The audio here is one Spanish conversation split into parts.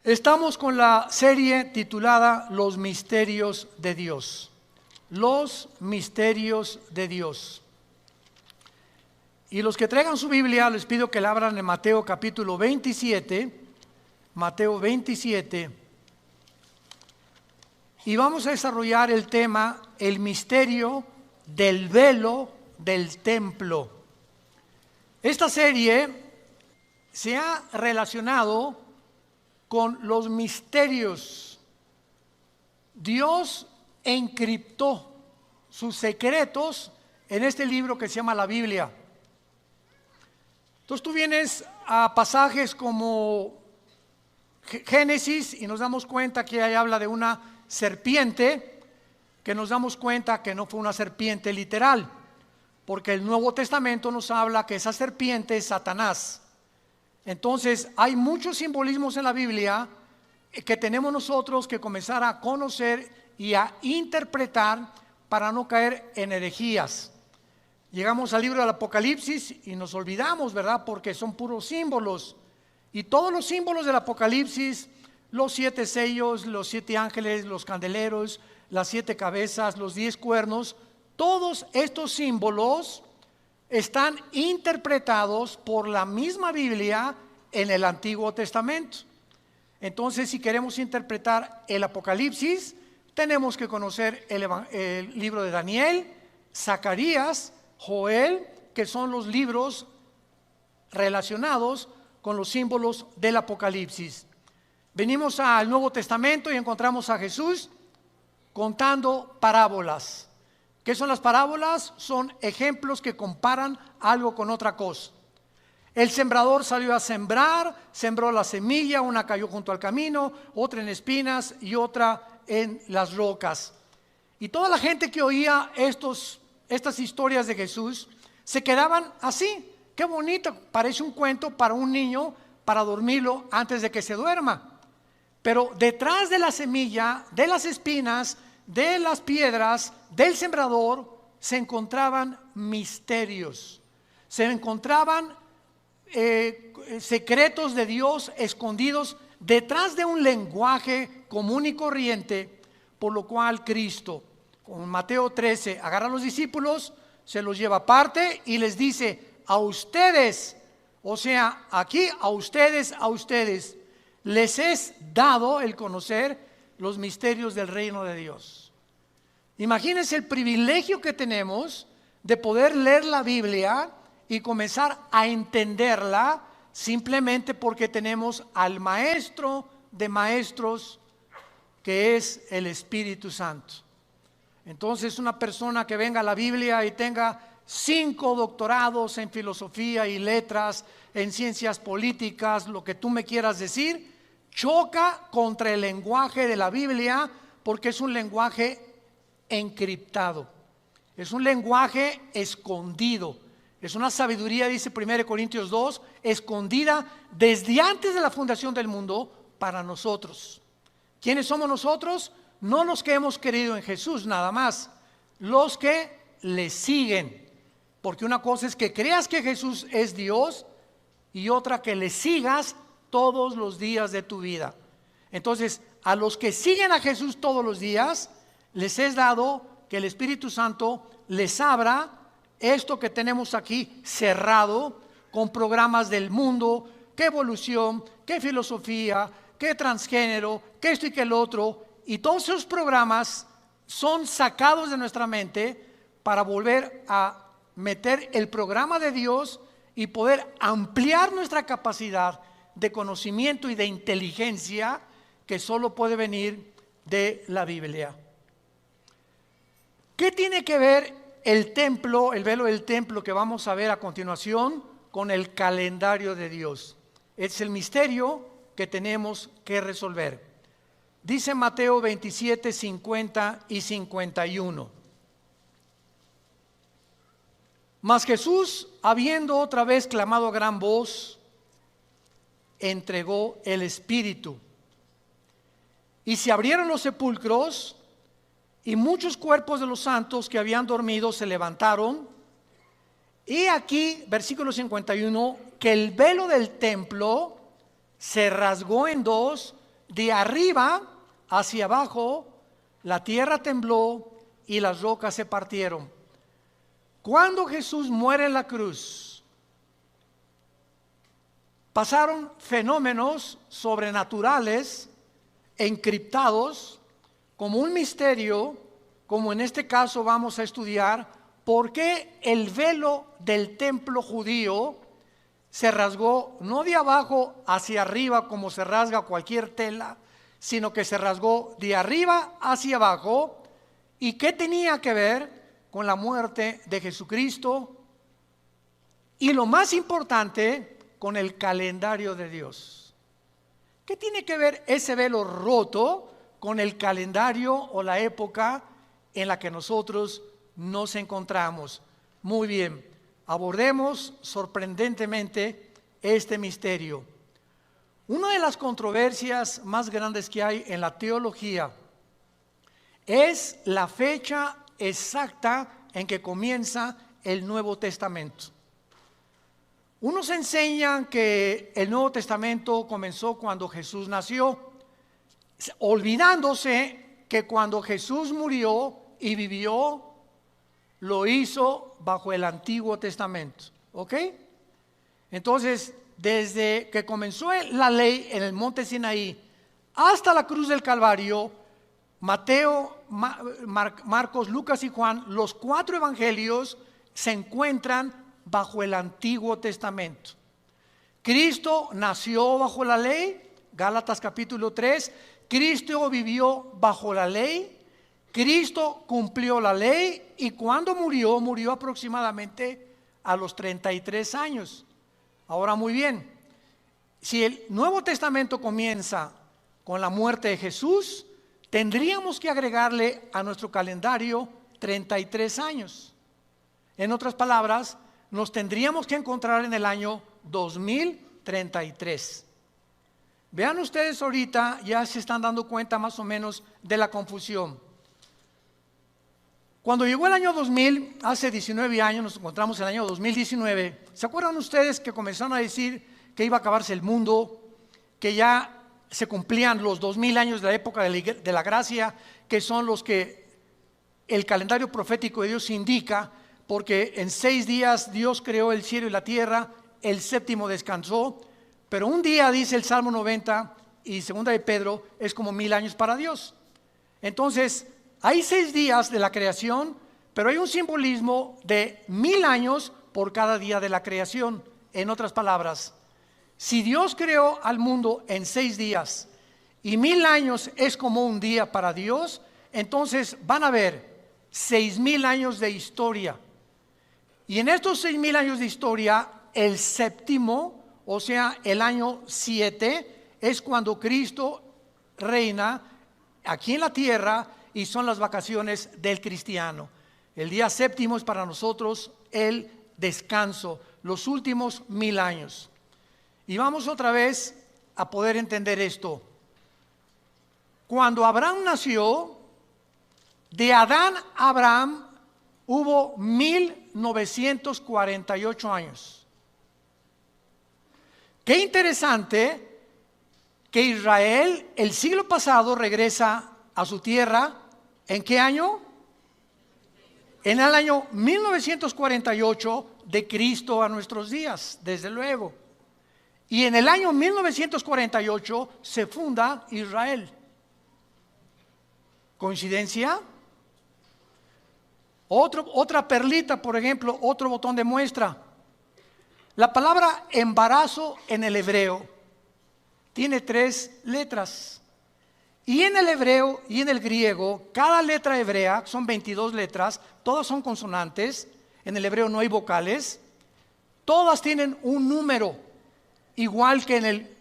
Estamos con la serie titulada Los Misterios de Dios. Los Misterios de Dios. Y los que traigan su Biblia, les pido que la abran en Mateo capítulo 27. Mateo 27. Y vamos a desarrollar el tema, el misterio del velo del templo. Esta serie se ha relacionado con los misterios. Dios encriptó sus secretos en este libro que se llama la Biblia. Entonces tú vienes a pasajes como Génesis y nos damos cuenta que ahí habla de una serpiente, que nos damos cuenta que no fue una serpiente literal, porque el Nuevo Testamento nos habla que esa serpiente es Satanás. Entonces hay muchos simbolismos en la Biblia que tenemos nosotros que comenzar a conocer y a interpretar para no caer en herejías. Llegamos al libro del Apocalipsis y nos olvidamos, ¿verdad? Porque son puros símbolos. Y todos los símbolos del Apocalipsis, los 7 sellos, los 7 ángeles, los candeleros, las 7 cabezas, los 10 cuernos, todos estos símbolos están interpretados por la misma Biblia en el Antiguo Testamento. Entonces, si queremos interpretar el Apocalipsis, tenemos que conocer el libro de Daniel, Zacarías, Joel, que son los libros relacionados con los símbolos del Apocalipsis. Venimos al Nuevo Testamento y encontramos a Jesús contando parábolas. ¿Qué son las parábolas? Son ejemplos que comparan algo con otra cosa. El sembrador salió a sembrar, sembró la semilla, una cayó junto al camino, otra en espinas y otra en las rocas. Y toda la gente que oía estas historias de Jesús se quedaban así. Qué bonito, parece un cuento para un niño para dormirlo antes de que se duerma. Pero detrás de la semilla, de las espinas, de las piedras, del sembrador, se encontraban misterios, se encontraban secretos de Dios escondidos detrás de un lenguaje común y corriente, por lo cual Cristo, con Mateo 13, agarra a los discípulos, se los lleva aparte y les dice: a ustedes, o sea, aquí a ustedes, les es dado el conocer los misterios del reino de Dios. Imagínense el privilegio que tenemos de poder leer la Biblia y comenzar a entenderla simplemente porque tenemos al maestro de maestros, que es el Espíritu Santo. Entonces, una persona que venga a la Biblia y tenga 5 doctorados en filosofía y letras, en ciencias políticas, lo que tú me quieras decir, choca contra el lenguaje de la Biblia, porque es un lenguaje encriptado, es un lenguaje escondido, es una sabiduría, dice 1 Corintios 2, escondida desde antes de la fundación del mundo para nosotros. ¿Quiénes somos nosotros? No los que hemos creído en Jesús nada más, los que le siguen. Porque una cosa es que creas que Jesús es Dios y otra que le sigas todos los días de tu vida. Entonces, a los que siguen a Jesús todos los días, les es dado que el Espíritu Santo les abra esto que tenemos aquí cerrado, con programas del mundo, qué evolución, qué filosofía, qué transgénero, qué esto y qué el otro. Y todos esos programas son sacados de nuestra mente para volver a meter el programa de Dios y poder ampliar nuestra capacidad de conocimiento y de inteligencia que solo puede venir de la Biblia. ¿Qué tiene que ver el templo, el velo del templo que vamos a ver a continuación, con el calendario de Dios? Es el misterio que tenemos que resolver. Dice Mateo 27, 50 y 51. Mas Jesús, habiendo otra vez clamado a gran voz, entregó el Espíritu. Y se abrieron los sepulcros, y muchos cuerpos de los santos que habían dormido se levantaron. Y aquí, versículo 51, que el velo del templo se rasgó en dos de arriba hacia abajo, la tierra tembló y las rocas se partieron. Cuando Jesús muere en la cruz, pasaron fenómenos sobrenaturales, encriptados, como un misterio, como en este caso vamos a estudiar, por qué el velo del templo judío se rasgó no de abajo hacia arriba como se rasga cualquier tela, sino que se rasgó de arriba hacia abajo. ¿Y qué tenía que ver con la muerte de Jesucristo? Y lo más importante, con el calendario de Dios. ¿Qué tiene que ver ese velo roto con el calendario o la época en la que nosotros nos encontramos? Muy bien, abordemos sorprendentemente este misterio. Una de las controversias más grandes que hay en la teología es la fecha exacta en que comienza el Nuevo Testamento. Unos enseñan que el Nuevo Testamento comenzó cuando Jesús nació, olvidándose que cuando Jesús murió y vivió, lo hizo bajo el Antiguo Testamento. ¿Ok? Entonces, desde que comenzó la ley en el monte Sinaí hasta la cruz del Calvario, Mateo, Marcos, Lucas y Juan, los 4 evangelios se encuentran bajo el Antiguo Testamento. Cristo nació bajo la ley, Gálatas capítulo 3. Cristo vivió bajo la ley. Cristo cumplió la ley y cuando murió, murió aproximadamente a los 33 años. Ahora muy bien, si el Nuevo Testamento comienza con la muerte de Jesús, tendríamos que agregarle a nuestro calendario 33 años. En otras palabras, nos tendríamos que encontrar en el año 2033. Vean ustedes ahorita, ya se están dando cuenta más o menos de la confusión. Cuando llegó el año 2000, hace 19 años, nos encontramos en el año 2019. ¿Se acuerdan ustedes que comenzaron a decir que iba a acabarse el mundo, que ya se cumplían los 2000 años de la época de la gracia, que son los que el calendario profético de Dios indica, porque en 6 días Dios creó el cielo y la tierra, el séptimo descansó, pero un día, dice el Salmo 90 y segunda de Pedro, es como 1000 años para Dios. Entonces, hay 6 días de la creación, pero hay un simbolismo de 1000 años por cada día de la creación. En otras palabras, si Dios creó al mundo en 6 días y 1000 años es como un día para Dios, entonces van a haber 6000 años de historia. Y en estos 6000 años de historia, el séptimo, o sea, el año 7, es cuando Cristo reina aquí en la tierra y son las vacaciones del cristiano. El día séptimo es para nosotros el descanso, los últimos 1000 años. Y vamos otra vez a poder entender esto. Cuando Abraham nació, de Adán a Abraham hubo 1948 años. Qué interesante que Israel el siglo pasado regresa a su tierra. ¿En qué año? En el año 1948 de Cristo a nuestros días, desde luego. Y en el año 1948 se funda Israel. ¿Coincidencia? Otra perlita, por ejemplo, otro botón de muestra. La palabra embarazo en el hebreo tiene 3 letras. Y en el hebreo y en el griego, cada letra hebrea, son 22 letras, todas son consonantes. En el hebreo no hay vocales. Todas tienen un número, igual que en el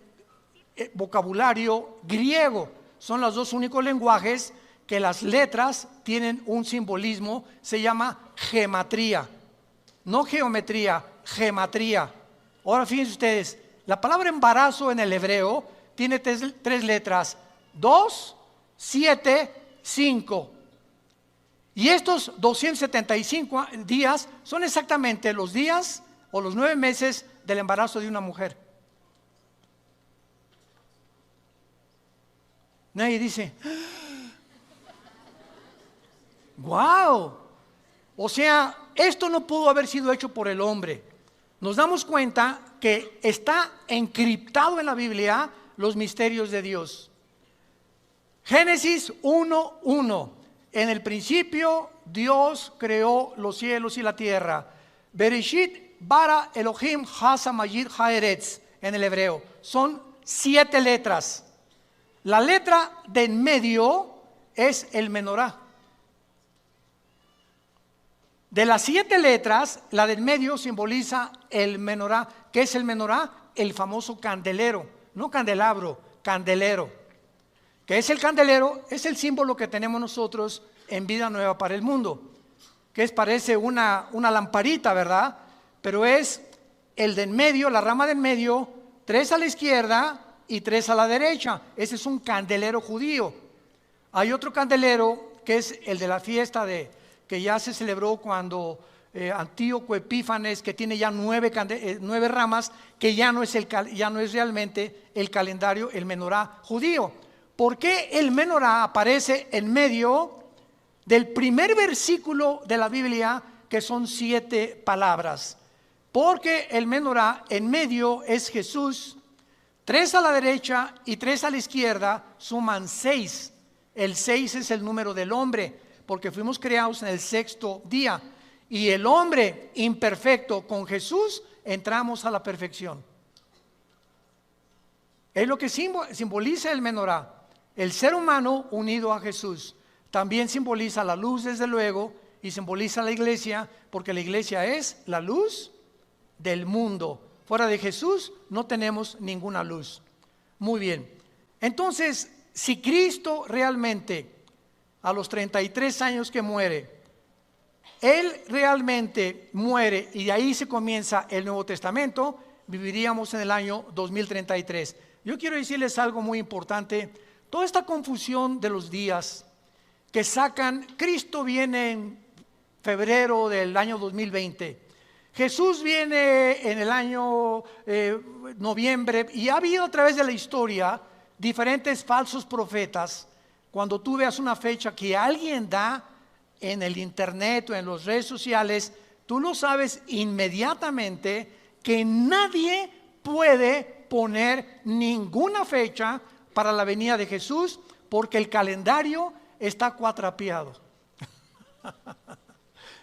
vocabulario griego. Son los 2 únicos lenguajes que las letras tienen un simbolismo, se llama gematría. No geometría, gematría. Ahora fíjense ustedes, la palabra embarazo en el hebreo tiene 3 letras, 2, 7, 5. Y estos 275 días son exactamente los días o los 9 meses del embarazo de una mujer. Nadie dice, wow. O sea, esto no pudo haber sido hecho por el hombre. Nos damos cuenta que está encriptado en la Biblia los misterios de Dios. Génesis 1:1. En el principio Dios creó los cielos y la tierra. Bereshit bara Elohim hasa mayid haeretz en el hebreo. Son 7 letras. La letra de en medio es el menorá. De las 7 letras, la del medio simboliza el menorá. ¿Qué es el menorá? El famoso candelero, no candelabro, candelero. ¿Qué es el candelero? Es el símbolo que tenemos nosotros en Vida Nueva para el Mundo, que parece una lamparita, ¿verdad? Pero es el de en medio, la rama de en medio, 3 a la izquierda y 3 a la derecha. Ese es un candelero judío. Hay otro candelero que es el de la fiesta que ya se celebró cuando Antíoco Epífanes, que tiene ya 9 ramas, que ya no es realmente el calendario, el menorá judío. ¿Por qué el menorá aparece en medio del primer versículo de la Biblia, que son 7 palabras? Porque el menorá en medio es Jesús, 3 a la derecha y 3 a la izquierda suman 6. El 6 es el número del hombre, porque fuimos creados en el 6º día. Y el hombre imperfecto con Jesús entramos a la perfección. Es lo que simboliza el menorá. El ser humano unido a Jesús. También simboliza la luz, desde luego, y simboliza la iglesia, porque la iglesia es la luz del mundo. Fuera de Jesús no tenemos ninguna luz. Muy bien. Entonces, si Cristo realmente, a los 33 años que muere, Él realmente muere y de ahí se comienza el Nuevo Testamento, viviríamos en el año 2033. Yo quiero decirles algo muy importante. Toda esta confusión de los días que sacan, Cristo viene en febrero del año 2020, Jesús viene en el año noviembre, y ha habido a través de la historia diferentes falsos profetas. Cuando tú veas una fecha que alguien da en el internet o en las redes sociales, tú lo sabes inmediatamente que nadie puede poner ninguna fecha para la venida de Jesús, porque el calendario está cuatrapeado.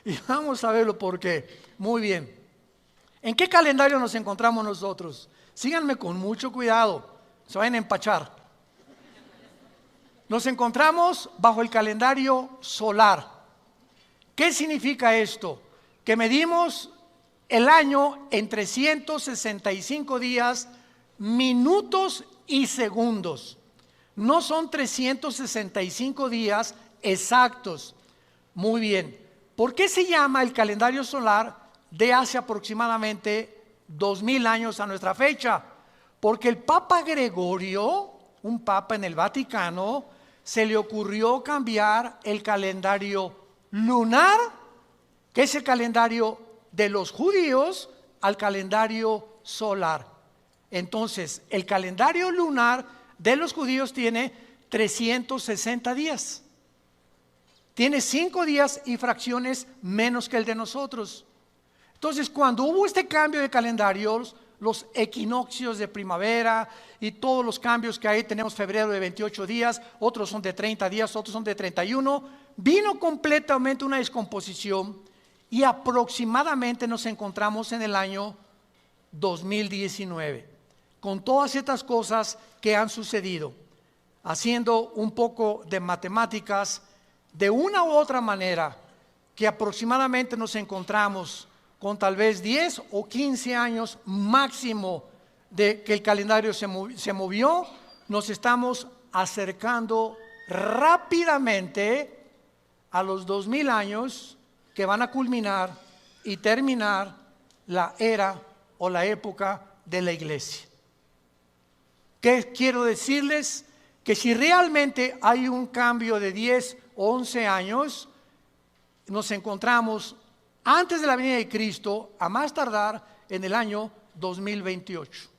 Y vamos a verlo por qué. Muy bien. ¿En qué calendario nos encontramos nosotros? Síganme con mucho cuidado, se vayan a empachar. Nos encontramos bajo el calendario solar. ¿Qué significa esto? Que medimos el año en 365 días, minutos y segundos. No son 365 días exactos. Muy bien. ¿Por qué se llama el calendario solar de hace aproximadamente 2000 años a nuestra fecha? Porque el Papa Gregorio, un papa en el Vaticano, se le ocurrió cambiar el calendario lunar, que es el calendario de los judíos, al calendario solar. Entonces, el calendario lunar de los judíos tiene 360 días. Tiene 5 días y fracciones menos que el de nosotros. Entonces, cuando hubo este cambio de calendarios, los equinoccios de primavera y todos los cambios que hay, tenemos febrero de 28 días, otros son de 30 días, otros son de 31, vino completamente una descomposición y aproximadamente nos encontramos en el año 2019, con todas estas cosas que han sucedido. Haciendo un poco de matemáticas, de una u otra manera, que aproximadamente nos encontramos con tal vez 10 o 15 años máximo de que el calendario se movió, nos estamos acercando rápidamente a los 2000 años que van a culminar y terminar la era o la época de la iglesia. ¿Qué quiero decirles? Que si realmente hay un cambio de 10 o 11 años, nos encontramos antes de la venida de Cristo, a más tardar en el año 2028.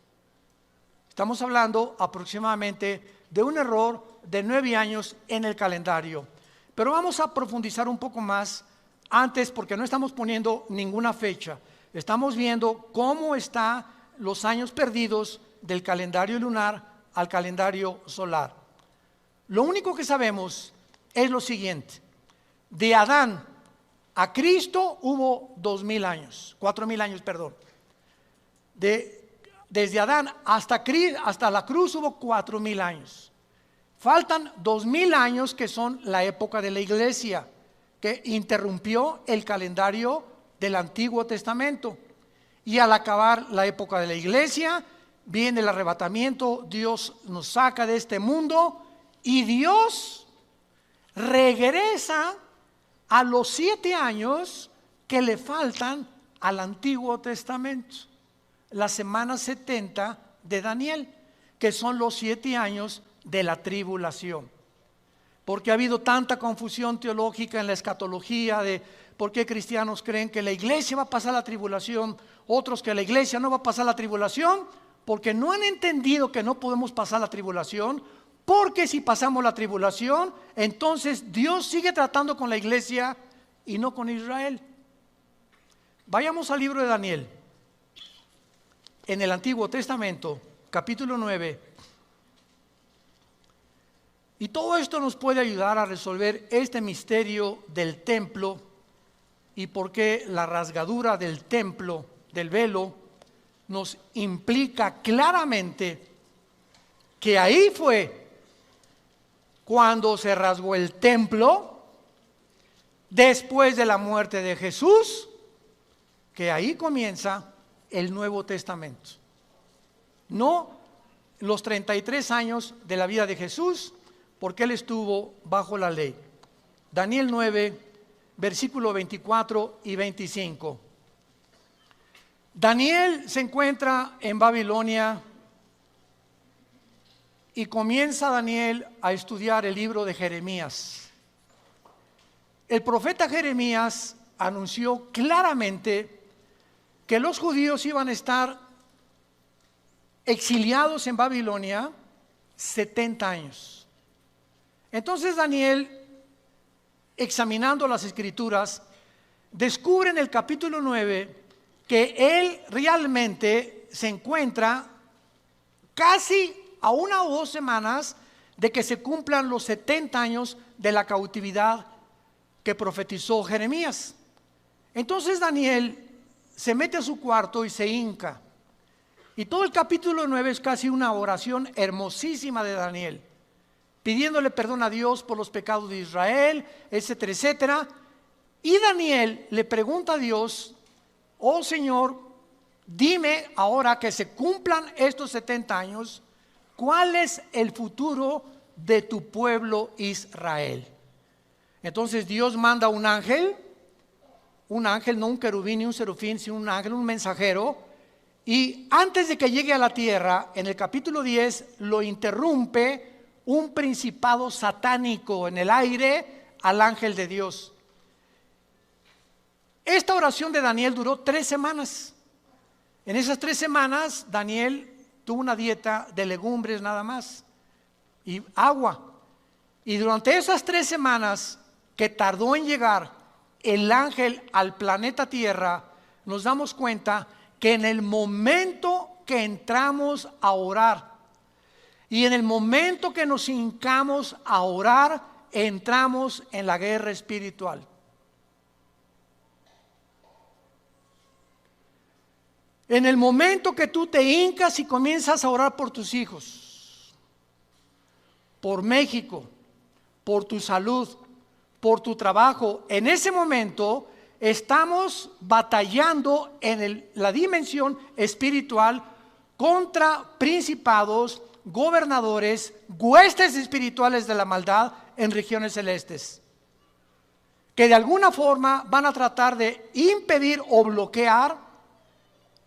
Estamos hablando aproximadamente de un error de 9 años en el calendario. Pero vamos a profundizar un poco más antes, porque no estamos poniendo ninguna fecha. Estamos viendo cómo están los años perdidos del calendario lunar al calendario solar. Lo único que sabemos es lo siguiente: de Adán a Cristo hubo 2000 años, 4000 años, perdón. Desde Adán hasta la cruz hubo 4000 años. Faltan 2000 años, que son la época de la iglesia, que interrumpió el calendario del Antiguo Testamento. Y al acabar la época de la iglesia, viene el arrebatamiento. Dios nos saca de este mundo y Dios regresa a los 7 años que le faltan al Antiguo Testamento, la semana 70 de Daniel, que son los 7 años de la tribulación. Porque ha habido tanta confusión teológica en la escatología de por qué cristianos creen que la iglesia va a pasar la tribulación, otros que la iglesia no va a pasar la tribulación, porque no han entendido que no podemos pasar la tribulación, porque si pasamos la tribulación, entonces Dios sigue tratando con la iglesia y no con Israel. Vayamos al libro de Daniel, en el Antiguo Testamento, capítulo 9. Y todo esto nos puede ayudar a resolver este misterio del templo y por qué la rasgadura del templo, del velo, nos implica claramente que ahí fue cuando se rasgó el templo después de la muerte de Jesús, que ahí comienza el Nuevo Testamento. No los 33 años de la vida de Jesús, porque él estuvo bajo la ley. Daniel 9, versículo 24 y 25. Daniel se encuentra en Babilonia y comienza Daniel a estudiar el libro de Jeremías. El profeta Jeremías anunció claramente que los judíos iban a estar exiliados en Babilonia 70 años. Entonces Daniel, examinando las escrituras, descubre en el capítulo 9 que él realmente se encuentra casi a 1 o 2 semanas de que se cumplan los 70 años de la cautividad que profetizó Jeremías. Entonces Daniel se mete a su cuarto y se hinca. Y todo el capítulo 9 es casi una oración hermosísima de Daniel, pidiéndole perdón a Dios por los pecados de Israel, etcétera, etcétera. Y Daniel le pregunta a Dios: oh Señor, dime ahora que se cumplan estos 70 años, ¿cuál es el futuro de tu pueblo Israel? Entonces Dios manda un ángel, no un querubín ni un serafín, sino un ángel, un mensajero. Y antes de que llegue a la tierra, en el capítulo 10, lo interrumpe un principado satánico en el aire al ángel de Dios. Esta oración de Daniel duró 3 semanas. En esas 3 semanas Daniel tuvo una dieta de legumbres nada más y agua. Y durante esas 3 semanas que tardó en llegar el ángel al planeta Tierra, nos damos cuenta que en el momento que entramos a orar y en el momento que nos hincamos a orar, entramos en la guerra espiritual. En el momento que tú te hincas y comienzas a orar por tus hijos, por México, por tu salud, por tu trabajo, en ese momento estamos batallando en la dimensión espiritual contra principados, gobernadores, huestes espirituales de la maldad en regiones celestes, que de alguna forma van a tratar de impedir o bloquear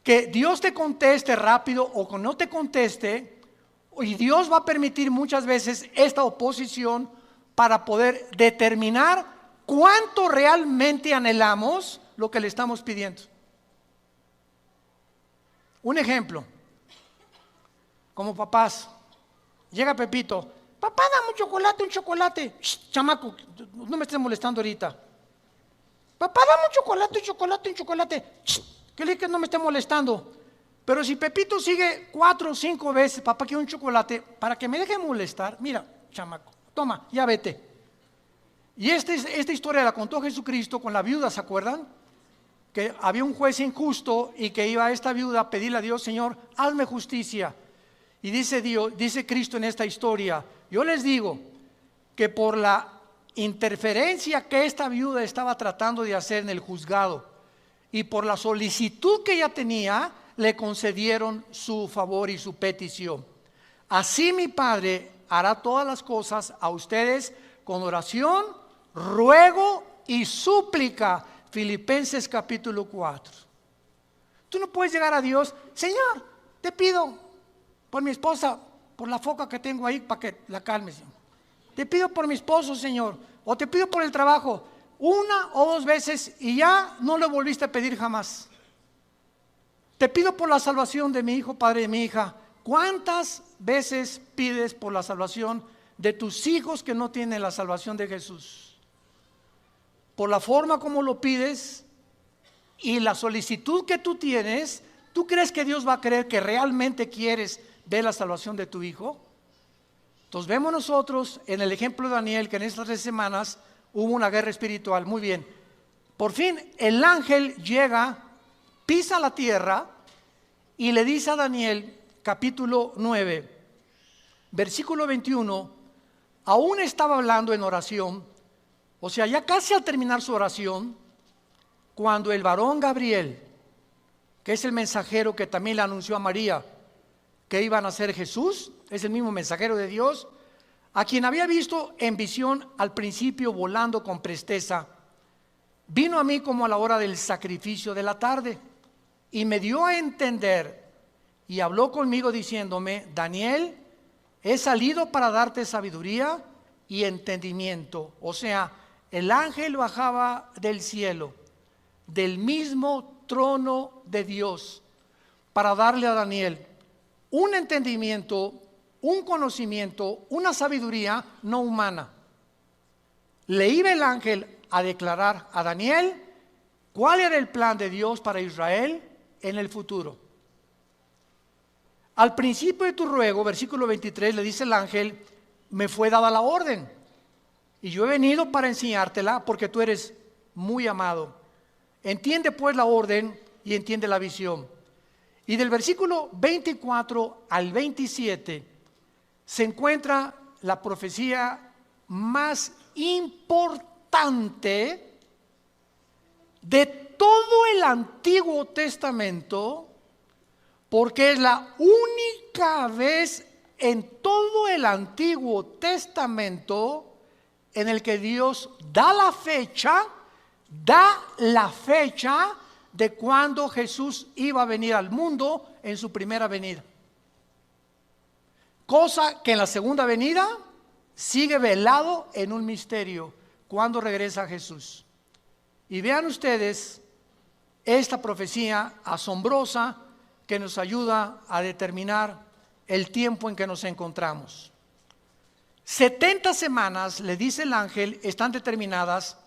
que Dios te conteste rápido o que no te conteste, y Dios va a permitir muchas veces esta oposición para poder determinar cuánto realmente anhelamos lo que le estamos pidiendo. Un ejemplo: como papás. Llega Pepito, papá, dame un chocolate. Shh, chamaco, no me estés molestando ahorita. Papá, dame un chocolate. Shh, que le dije que no me esté molestando. Pero si Pepito sigue 4 o 5 veces, papá, quiero un chocolate, para que me deje molestar, mira, chamaco, toma, ya vete. Y esta historia la contó Jesucristo con la viuda, ¿se acuerdan? Que había un juez injusto y que iba a esta viuda a pedirle a Dios, Señor, hazme justicia. Y dice Cristo en esta historia, yo les digo que por la interferencia que esta viuda estaba tratando de hacer en el juzgado y por la solicitud que ella tenía, le concedieron su favor y su petición. Así mi Padre hará todas las cosas a ustedes con oración, ruego y súplica. Filipenses capítulo 4. Tú no puedes llegar a Dios, Señor, te pido por mi esposa, por la foca que tengo ahí, para que la calmes. Te pido por mi esposo, Señor, o te pido por el trabajo, 1 o 2 veces y ya no le volviste a pedir jamás. Te pido por la salvación de mi hijo, padre de mi hija. ¿Cuántas veces pides por la salvación de tus hijos que no tienen la salvación de Jesús? Por la forma como lo pides y la solicitud que tú tienes, ¿tú crees que Dios va a creer que realmente quieres ver la salvación de tu hijo? Entonces vemos nosotros en el ejemplo de Daniel que en estas 3 semanas hubo una guerra espiritual. Muy bien, por fin el ángel llega, pisa la tierra y le dice a Daniel, capítulo 9, versículo 21, aún estaba hablando en oración, o sea, ya casi al terminar su oración, cuando el varón Gabriel, que es el mensajero que también le anunció a María que iba a nacer Jesús, es el mismo mensajero de Dios, a quien había visto en visión al principio volando con presteza, vino a mí como a la hora del sacrificio de la tarde y me dio a entender y habló conmigo diciéndome, Daniel, he salido para darte sabiduría y entendimiento. O sea, el ángel bajaba del cielo, del mismo trono de Dios, para darle a Daniel un entendimiento, un conocimiento, una sabiduría no humana. Le iba el ángel a declarar a Daniel cuál era el plan de Dios para Israel en el futuro. Al principio de tu ruego, versículo 23, le dice el ángel, me fue dada la orden y yo he venido para enseñártela porque tú eres muy amado. Entiende pues la orden y entiende la visión. Y del versículo 24 al 27 se encuentra la profecía más importante de todo el Antiguo Testamento, porque es la única vez en todo el Antiguo Testamento en el que Dios da la fecha de cuando Jesús iba a venir al mundo en su primera venida. Cosa que en la segunda venida sigue velado en un misterio, cuando regresa Jesús. Y vean ustedes esta profecía asombrosa que nos ayuda a determinar el tiempo en que nos encontramos. 70 semanas, le dice el ángel, están determinadas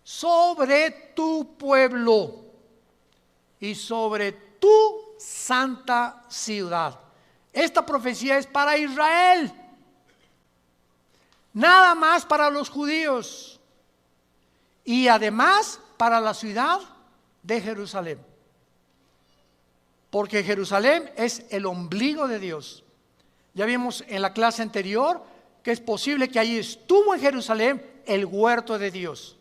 sobre tu pueblo y sobre tu santa ciudad. Esta profecía es para Israel, nada más para los judíos y además para la ciudad de Jerusalén. Porque Jerusalén es el ombligo de Dios. Ya vimos en la clase anterior que es posible que allí estuvo en Jerusalén el huerto de Dios.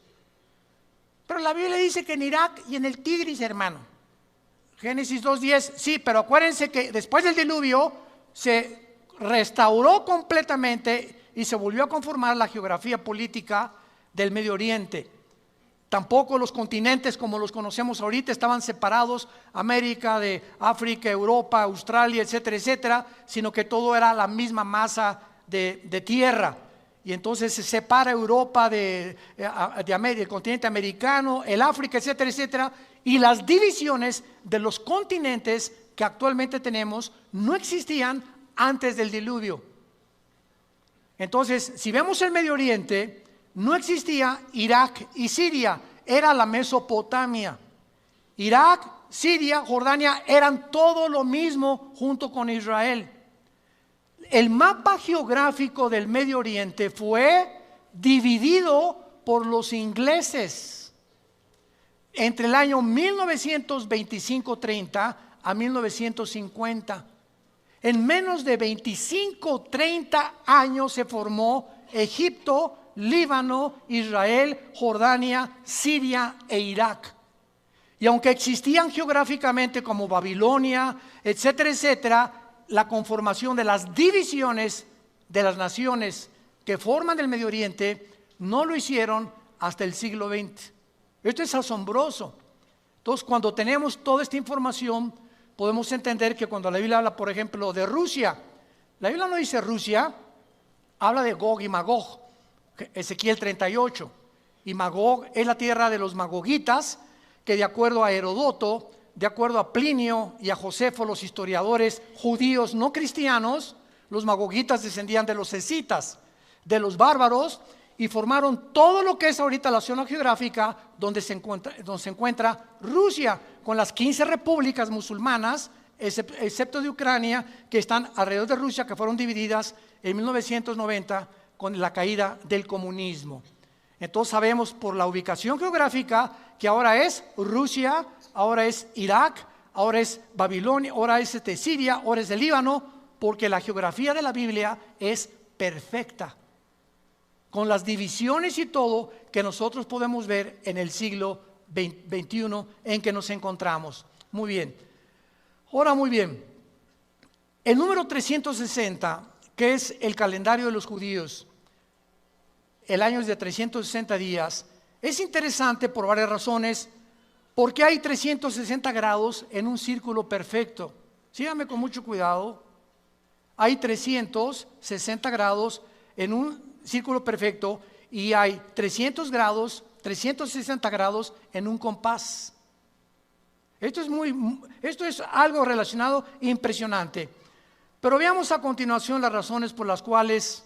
Pero la Biblia dice que en Irak y en el Tigris, hermano. Génesis 2:10, sí, pero acuérdense que después del diluvio se restauró completamente y se volvió a conformar la geografía política del Medio Oriente. Tampoco los continentes como los conocemos ahorita estaban separados, América de África, Europa, Australia, etcétera, etcétera, sino que todo era la misma masa de tierra. Y entonces se separa Europa de América, el continente americano, el África, etcétera, etcétera. Y las divisiones de los continentes que actualmente tenemos no existían antes del diluvio. Entonces, si vemos el Medio Oriente, no existía Irak y Siria, era la Mesopotamia. Irak, Siria, Jordania eran todo lo mismo junto con Israel. El mapa geográfico del Medio Oriente fue dividido por los ingleses entre el año 1925-30 a 1950. En menos de 25-30 años se formó Egipto, Líbano, Israel, Jordania, Siria e Irak. Y aunque existían geográficamente como Babilonia, etcétera, etcétera, la conformación de las divisiones de las naciones que forman el Medio Oriente no lo hicieron hasta el siglo XX. Esto es asombroso. Entonces, cuando tenemos toda esta información, podemos entender que cuando la Biblia habla, por ejemplo, de Rusia, la Biblia no dice Rusia, habla de Gog y Magog, Ezequiel 38. Y Magog es la tierra de los magogitas, que de acuerdo a Herodoto, de acuerdo a Plinio y a Josefo, los historiadores judíos no cristianos, los magogitas descendían de los escitas, de los bárbaros, y formaron todo lo que es ahorita la zona geográfica donde se encuentra Rusia, con las 15 repúblicas musulmanas, excepto de Ucrania, que están alrededor de Rusia, que fueron divididas en 1990 con la caída del comunismo. Entonces sabemos por la ubicación geográfica que ahora es Rusia, ahora es Irak, ahora es Babilonia, ahora es Siria, ahora es el Líbano, porque la geografía de la Biblia es perfecta, con las divisiones y todo que nosotros podemos ver en el siglo XXI en que nos encontramos. Muy bien. Ahora, muy bien. El número 360, que es el calendario de los judíos, el año es de 360 días, es interesante por varias razones, porque hay 360 grados en un círculo perfecto. Síganme con mucho cuidado. Hay 360 grados en un círculo perfecto y hay 360 grados en un compás. Esto es algo relacionado impresionante. Pero veamos a continuación las razones por las cuales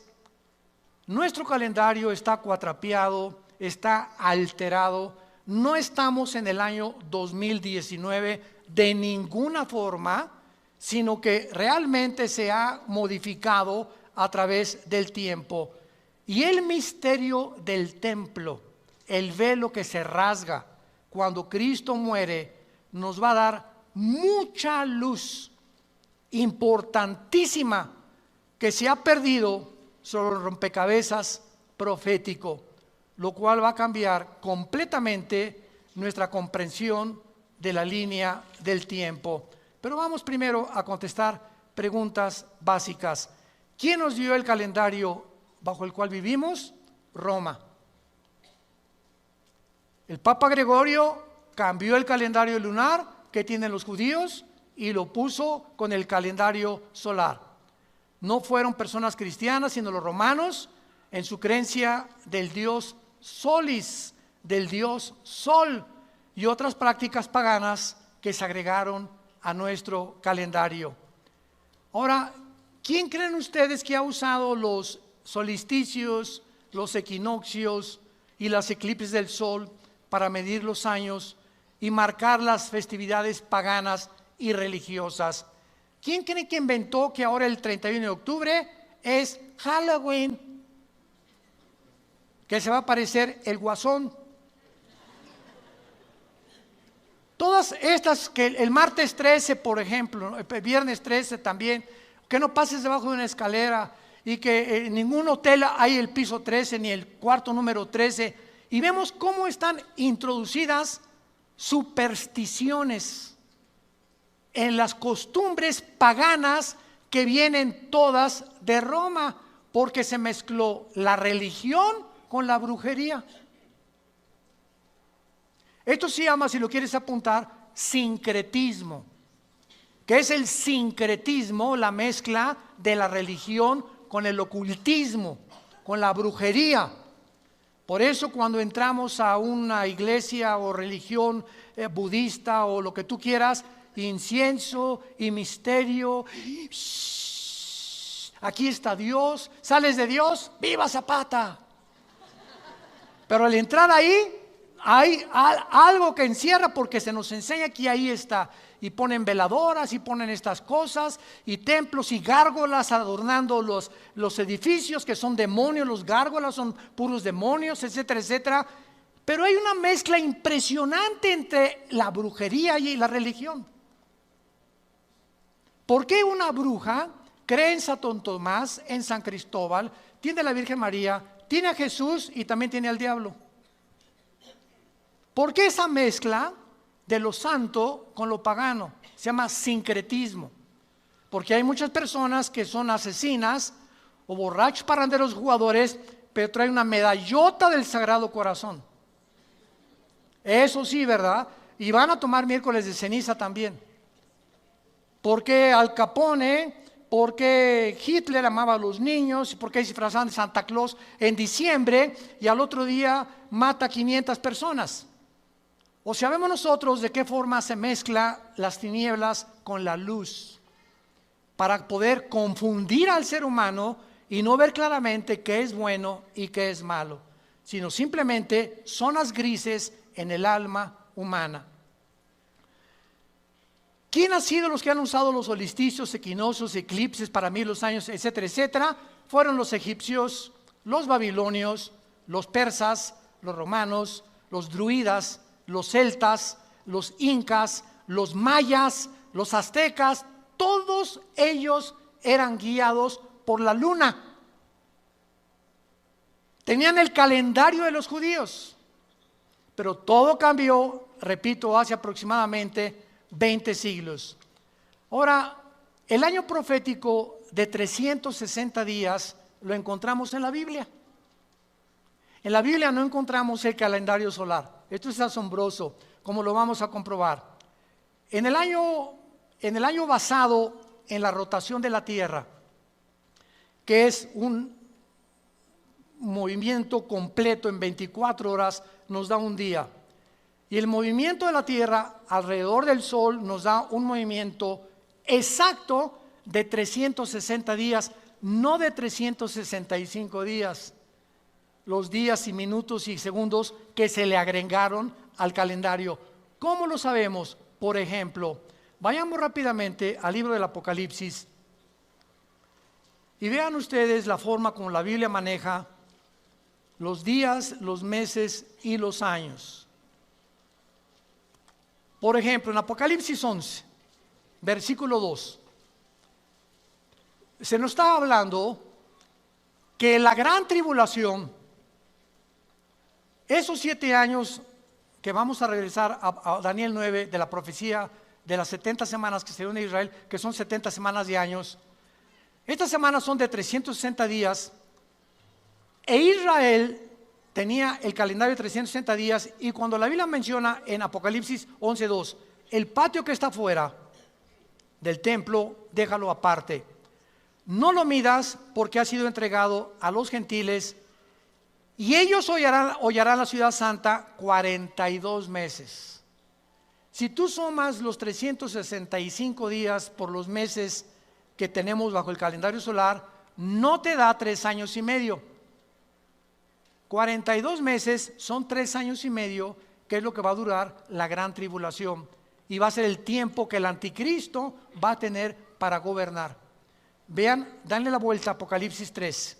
nuestro calendario está cuatrapeado, está alterado. No estamos en el año 2019 de ninguna forma, sino que realmente se ha modificado a través del tiempo. Y el misterio del templo, el velo que se rasga cuando Cristo muere, nos va a dar mucha luz importantísima que se ha perdido sobre el rompecabezas profético, lo cual va a cambiar completamente nuestra comprensión de la línea del tiempo. Pero vamos primero a contestar preguntas básicas. ¿Quién nos dio el calendario bajo el cual vivimos? Roma. El Papa Gregorio cambió el calendario lunar que tienen los judíos y lo puso con el calendario solar. No fueron personas cristianas, sino los romanos, en su creencia del dios Solis, del dios Sol, y otras prácticas paganas que se agregaron a nuestro calendario. Ahora, ¿quién creen ustedes que ha usado los solsticios, los equinoccios y las eclipses del sol para medir los años y marcar las festividades paganas y religiosas? ¿Quién cree que inventó que ahora el 31 de octubre es Halloween? Que se va a parecer el Guasón. Todas estas, que el martes 13, por ejemplo, el viernes 13 también, que no pases debajo de una escalera y que en ningún hotel hay el piso 13 ni el cuarto número 13. Y vemos cómo están introducidas supersticiones en las costumbres paganas que vienen todas de Roma, porque se mezcló la religión con la brujería. Esto se llama, si lo quieres apuntar, sincretismo, que es el sincretismo, la mezcla de la religión con el ocultismo, con la brujería. Por eso cuando entramos a una iglesia o religión budista o lo que tú quieras, incienso y misterio, aquí está Dios, sales de Dios, ¡viva Zapata! Pero al entrar ahí, hay algo que encierra, porque se nos enseña que ahí está. Y ponen veladoras y ponen estas cosas y templos y gárgolas adornando los edificios, que son demonios. Los gárgolas son puros demonios, etcétera, etcétera. Pero hay una mezcla impresionante entre la brujería y la religión. ¿Por qué una bruja cree en Santo Tomás, en San Cristóbal, tiene a la Virgen María, tiene a Jesús y también tiene al diablo? ¿Por qué esa mezcla de lo santo con lo pagano? Se llama sincretismo. Porque hay muchas personas que son asesinas o borrachos, parranderos, jugadores, pero traen una medallota del Sagrado Corazón. Eso sí, ¿verdad? Y van a tomar miércoles de ceniza también. Porque Al Capone, porque Hitler amaba a los niños, porque se disfrazaban de Santa Claus en diciembre y al otro día mata a 500 personas. O sea, vemos nosotros de qué forma se mezcla las tinieblas con la luz para poder confundir al ser humano y no ver claramente qué es bueno y qué es malo, sino simplemente zonas grises en el alma humana. ¿Quién ha sido los que han usado los solsticios, equinoccios, eclipses para 1000 años, etcétera, etcétera? Fueron los egipcios, los babilonios, los persas, los romanos, los druidas, los celtas, los incas, los mayas, los aztecas. Todos ellos eran guiados por la luna. Tenían el calendario de los judíos, pero todo cambió, repito, hace aproximadamente 20 siglos. Ahora, el año profético de 360 días lo encontramos en la Biblia. En la Biblia no encontramos el calendario solar. Esto es asombroso, como lo vamos a comprobar. En el año basado en la rotación de la Tierra, que es un movimiento completo en 24 horas, nos da un día. Y el movimiento de la Tierra alrededor del Sol nos da un movimiento exacto de 360 días, no de 365 días. Los días y minutos y segundos que se le agregaron al calendario. ¿Cómo lo sabemos? Por ejemplo, vayamos rápidamente al libro del Apocalipsis y vean ustedes la forma como la Biblia maneja los días, los meses y los años. Por ejemplo, en Apocalipsis 11, versículo 2, se nos está hablando que la gran tribulación, esos 7 años que vamos a regresar a Daniel 9 de la profecía de las 70 semanas que se dieron en Israel, que son 70 semanas de años, estas semanas son de 360 días, e Israel tenía el calendario de 360 días, y cuando la Biblia menciona en Apocalipsis 11:2, el patio que está fuera del templo, déjalo aparte. No lo midas porque ha sido entregado a los gentiles, y ellos hollarán la ciudad santa 42 meses. Si tú sumas los 365 días por los meses que tenemos bajo el calendario solar, no te da 3 años y medio. 42 meses son 3 años y medio, que es lo que va a durar la gran tribulación. Y va a ser el tiempo que el anticristo va a tener para gobernar. Vean, danle la vuelta a Apocalipsis 3.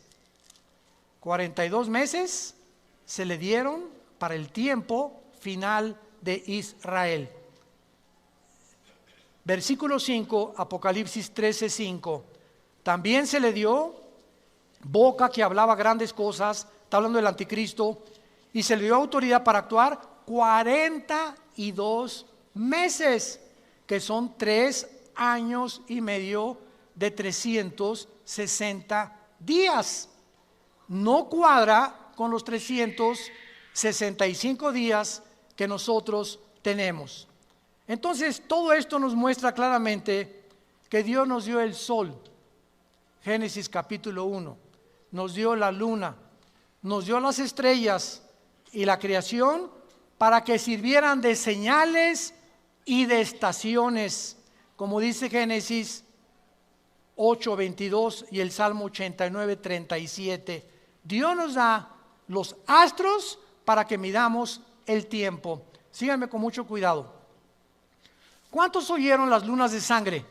42 meses se le dieron para el tiempo final de Israel. Versículo 5, Apocalipsis 13:5. También se le dio boca que hablaba grandes cosas, está hablando del anticristo, y se le dio autoridad para actuar 42 meses, que son 3 años y medio de 360 días. No cuadra con los 365 días que nosotros tenemos. Entonces, todo esto nos muestra claramente que Dios nos dio el sol, Génesis capítulo 1, nos dio la luna, nos dio las estrellas y la creación para que sirvieran de señales y de estaciones, como dice Génesis 8:22 y el Salmo 89:37. Dios nos da los astros para que midamos el tiempo. Síganme con mucho cuidado. ¿Cuántos oyeron las lunas de sangre?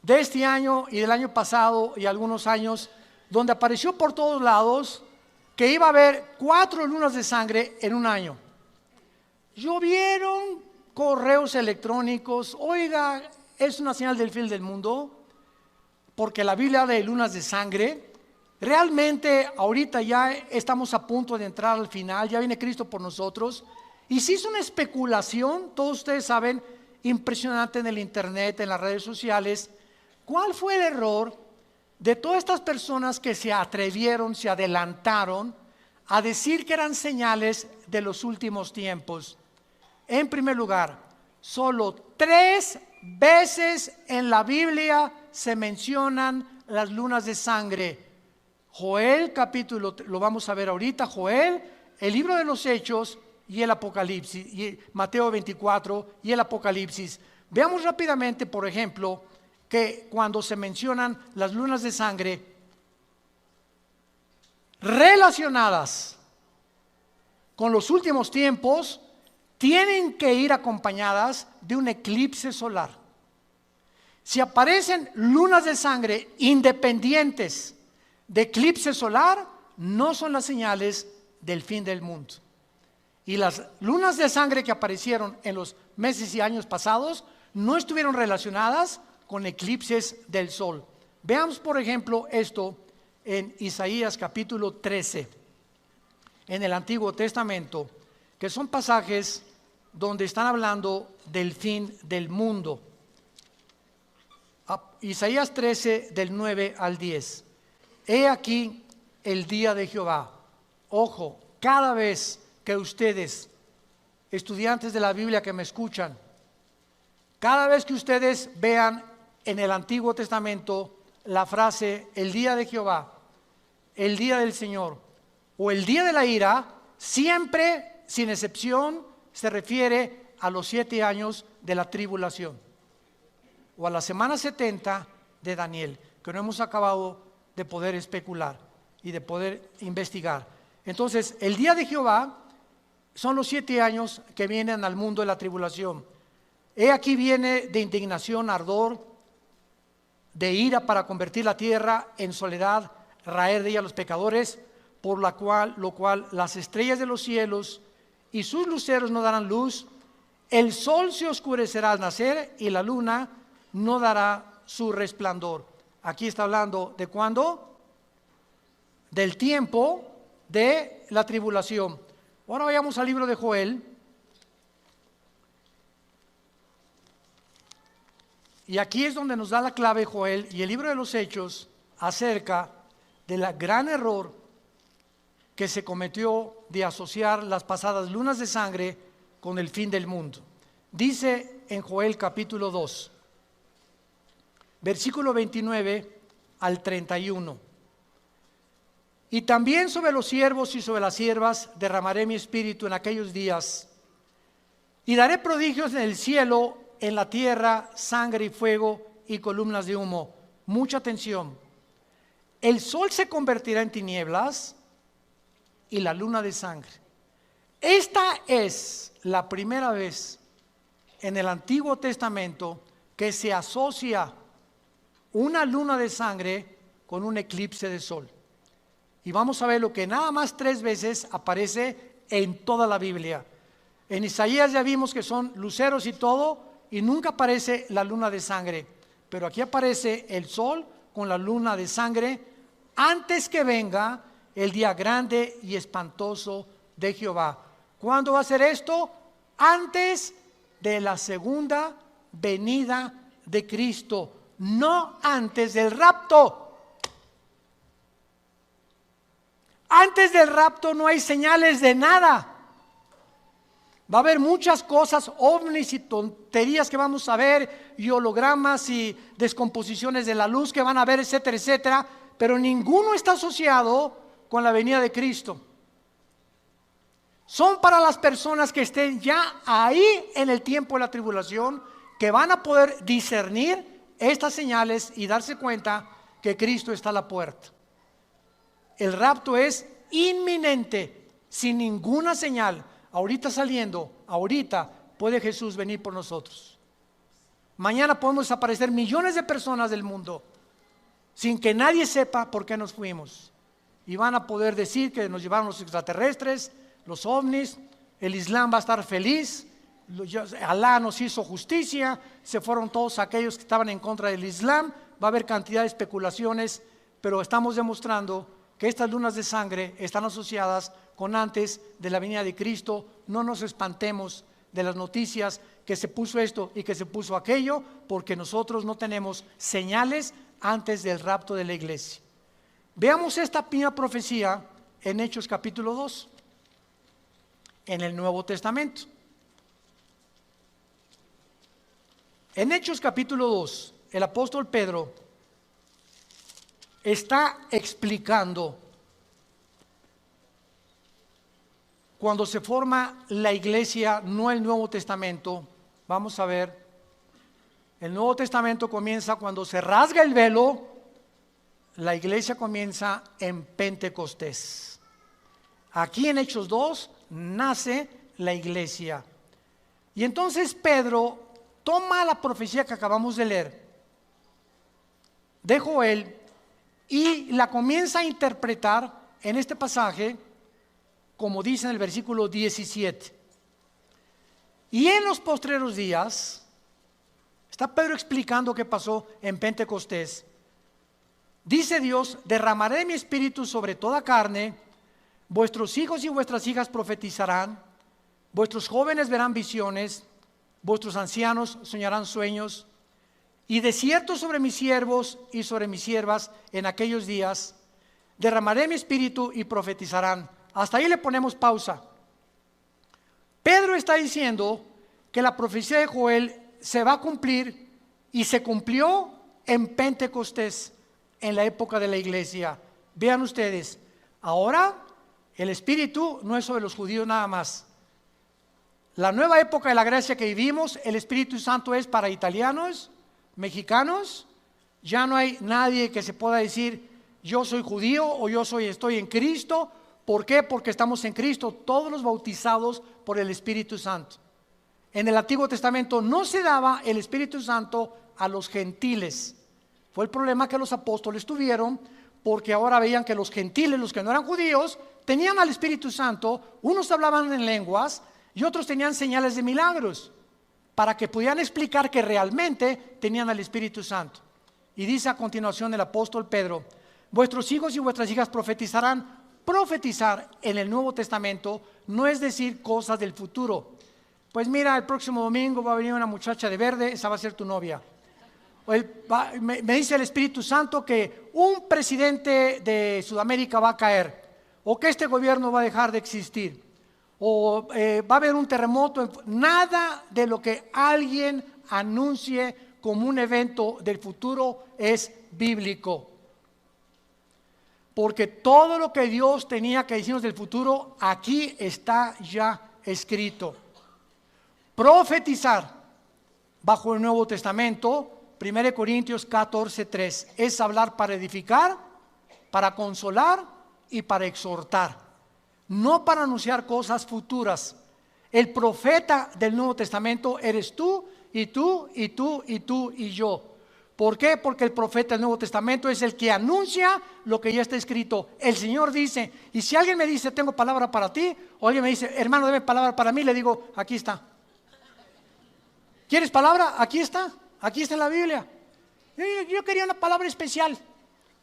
De este año y del año pasado y algunos años, donde apareció por todos lados que iba a haber 4 lunas de sangre en un año. Llovieron correos electrónicos, oiga, es una señal del fin del mundo, porque la Biblia habla de lunas de sangre. Realmente ahorita ya estamos a punto de entrar al final, ya viene Cristo por nosotros, y se hizo una especulación, todos ustedes saben, impresionante en el internet, en las redes sociales. ¿Cuál fue el error de todas estas personas que se atrevieron, se adelantaron a decir que eran señales de los últimos tiempos? En primer lugar, solo 3 veces en la Biblia se mencionan las lunas de sangre. Joel capítulo, lo vamos a ver ahorita, Joel, el libro de los Hechos y el Apocalipsis, y Mateo 24 y el Apocalipsis. Veamos rápidamente, por ejemplo, que cuando se mencionan las lunas de sangre relacionadas con los últimos tiempos, tienen que ir acompañadas de un eclipse solar. Si aparecen lunas de sangre independientes de eclipse solar, no son las señales del fin del mundo. Y las lunas de sangre que aparecieron en los meses y años pasados no estuvieron relacionadas con eclipses del sol. Veamos, por ejemplo, esto en Isaías capítulo 13, en el Antiguo Testamento, que son pasajes donde están hablando del fin del mundo. Isaías 13, del 9 al 10. He aquí el día de Jehová. Ojo, cada vez que ustedes, estudiantes de la Biblia que me escuchan, cada vez que ustedes vean en el Antiguo Testamento la frase el día de Jehová, el día del Señor o el día de la ira, siempre, sin excepción, se refiere a los 7 años de la tribulación o a la semana 70 de Daniel, que no hemos acabado de poder especular y de poder investigar. Entonces, el día de Jehová son los 7 años que vienen al mundo de la tribulación. He aquí viene de indignación, ardor, de ira para convertir la tierra en soledad, raer de ella a los pecadores, por lo cual las estrellas de los cielos y sus luceros no darán luz, el sol se oscurecerá al nacer y la luna no dará su resplandor. Aquí está hablando de ¿cuándo? Del tiempo de la tribulación. Ahora vayamos al libro de Joel. Y aquí es donde nos da la clave Joel y el libro de los Hechos acerca del gran error que se cometió de asociar las pasadas lunas de sangre con el fin del mundo. Dice en Joel capítulo 2, versículo 29 al 31. Y también sobre los siervos y sobre las siervas derramaré mi espíritu en aquellos días, y daré prodigios en el cielo, en la tierra, sangre y fuego y columnas de humo. Mucha atención. El sol se convertirá en tinieblas y la luna de sangre. Esta es la primera vez en el Antiguo Testamento que se asocia una luna de sangre con un eclipse de sol. Y vamos a ver lo que nada más 3 veces aparece en toda la Biblia. En Isaías ya vimos que son luceros y todo, y nunca aparece la luna de sangre. Pero aquí aparece el sol con la luna de sangre antes que venga el día grande y espantoso de Jehová. ¿Cuándo va a ser esto? Antes de la segunda venida de Cristo, no antes del rapto. Antes del rapto no hay señales de nada. Va a haber muchas cosas, ovnis y tonterías que vamos a ver, y hologramas y descomposiciones de la luz que van a ver, etcétera, etcétera, pero ninguno está asociado con la venida de Cristo. Son para las personas que estén ya ahí en el tiempo de la tribulación, que van a poder discernir estas señales y darse cuenta que Cristo está a la puerta. El rapto es inminente, sin ninguna señal. Ahorita saliendo, ahorita puede Jesús venir por nosotros. Mañana podemos desaparecer millones de personas del mundo sin que nadie sepa por qué nos fuimos. Y van a poder decir que nos llevaron los extraterrestres, los ovnis, el Islam va a estar feliz, Alá nos hizo justicia, se fueron todos aquellos que estaban en contra del Islam. Va a haber cantidad de especulaciones, pero estamos demostrando que estas lunas de sangre están asociadas con antes de la venida de Cristo. No nos espantemos de las noticias que se puso esto y que se puso aquello, porque nosotros no tenemos señales antes del rapto de la iglesia. Veamos esta primera profecía en Hechos capítulo 2, en el Nuevo Testamento. En Hechos capítulo 2, el apóstol Pedro está explicando cuando se forma la iglesia, no el Nuevo Testamento. Vamos a ver, el Nuevo Testamento comienza cuando se rasga el velo, la iglesia comienza en Pentecostés. Aquí en Hechos 2 nace la iglesia. Y entonces Pedro toma la profecía que acabamos de leer de Joel y la comienza a interpretar en este pasaje, como dice en el versículo 17. Y en los postreros días, está Pedro explicando qué pasó en Pentecostés. Dice Dios: derramaré mi espíritu sobre toda carne, vuestros hijos y vuestras hijas profetizarán, vuestros jóvenes verán visiones, vuestros ancianos soñarán sueños, y de cierto sobre mis siervos y sobre mis siervas en aquellos días derramaré mi espíritu y profetizarán. Hasta ahí le ponemos pausa. Pedro está diciendo que la profecía de Joel se va a cumplir y se cumplió en Pentecostés, en la época de la iglesia. Vean ustedes, ahora el espíritu no es sobre los judíos nada más. La nueva época de la gracia que vivimos, el Espíritu Santo es para italianos, mexicanos. Ya no hay nadie que se pueda decir yo soy judío o estoy en Cristo. ¿Por qué? Porque estamos en Cristo, todos los bautizados por el Espíritu Santo. En el Antiguo Testamento no se daba el Espíritu Santo a los gentiles. Fue el problema que los apóstoles tuvieron, porque ahora veían que los gentiles, los que no eran judíos, tenían al Espíritu Santo. Unos hablaban en lenguas y otros tenían señales de milagros, para que pudieran explicar que realmente tenían al Espíritu Santo. Y dice a continuación el apóstol Pedro: vuestros hijos y vuestras hijas profetizarán. Profetizar en el Nuevo Testamento no es decir cosas del futuro. Pues mira, el próximo domingo va a venir una muchacha de verde, esa va a ser tu novia. Me dice el Espíritu Santo que un presidente de Sudamérica va a caer, o que este gobierno va a dejar de existir, o va a haber un terremoto. Nada de lo que alguien anuncie como un evento del futuro es bíblico. Porque todo lo que Dios tenía que decirnos del futuro, aquí está ya escrito. Profetizar bajo el Nuevo Testamento, 1 Corintios 14:3, es hablar para edificar, para consolar y para exhortar, no para anunciar cosas futuras. El profeta del Nuevo Testamento eres tú y tú y tú y tú y yo. ¿Por qué? Porque el profeta del Nuevo Testamento es el que anuncia lo que ya está escrito. El Señor dice, y si alguien me dice tengo palabra para ti, o alguien me dice hermano debe palabra para mí, le digo aquí está. ¿Quieres palabra? Aquí está en la Biblia. Yo quería una palabra especial.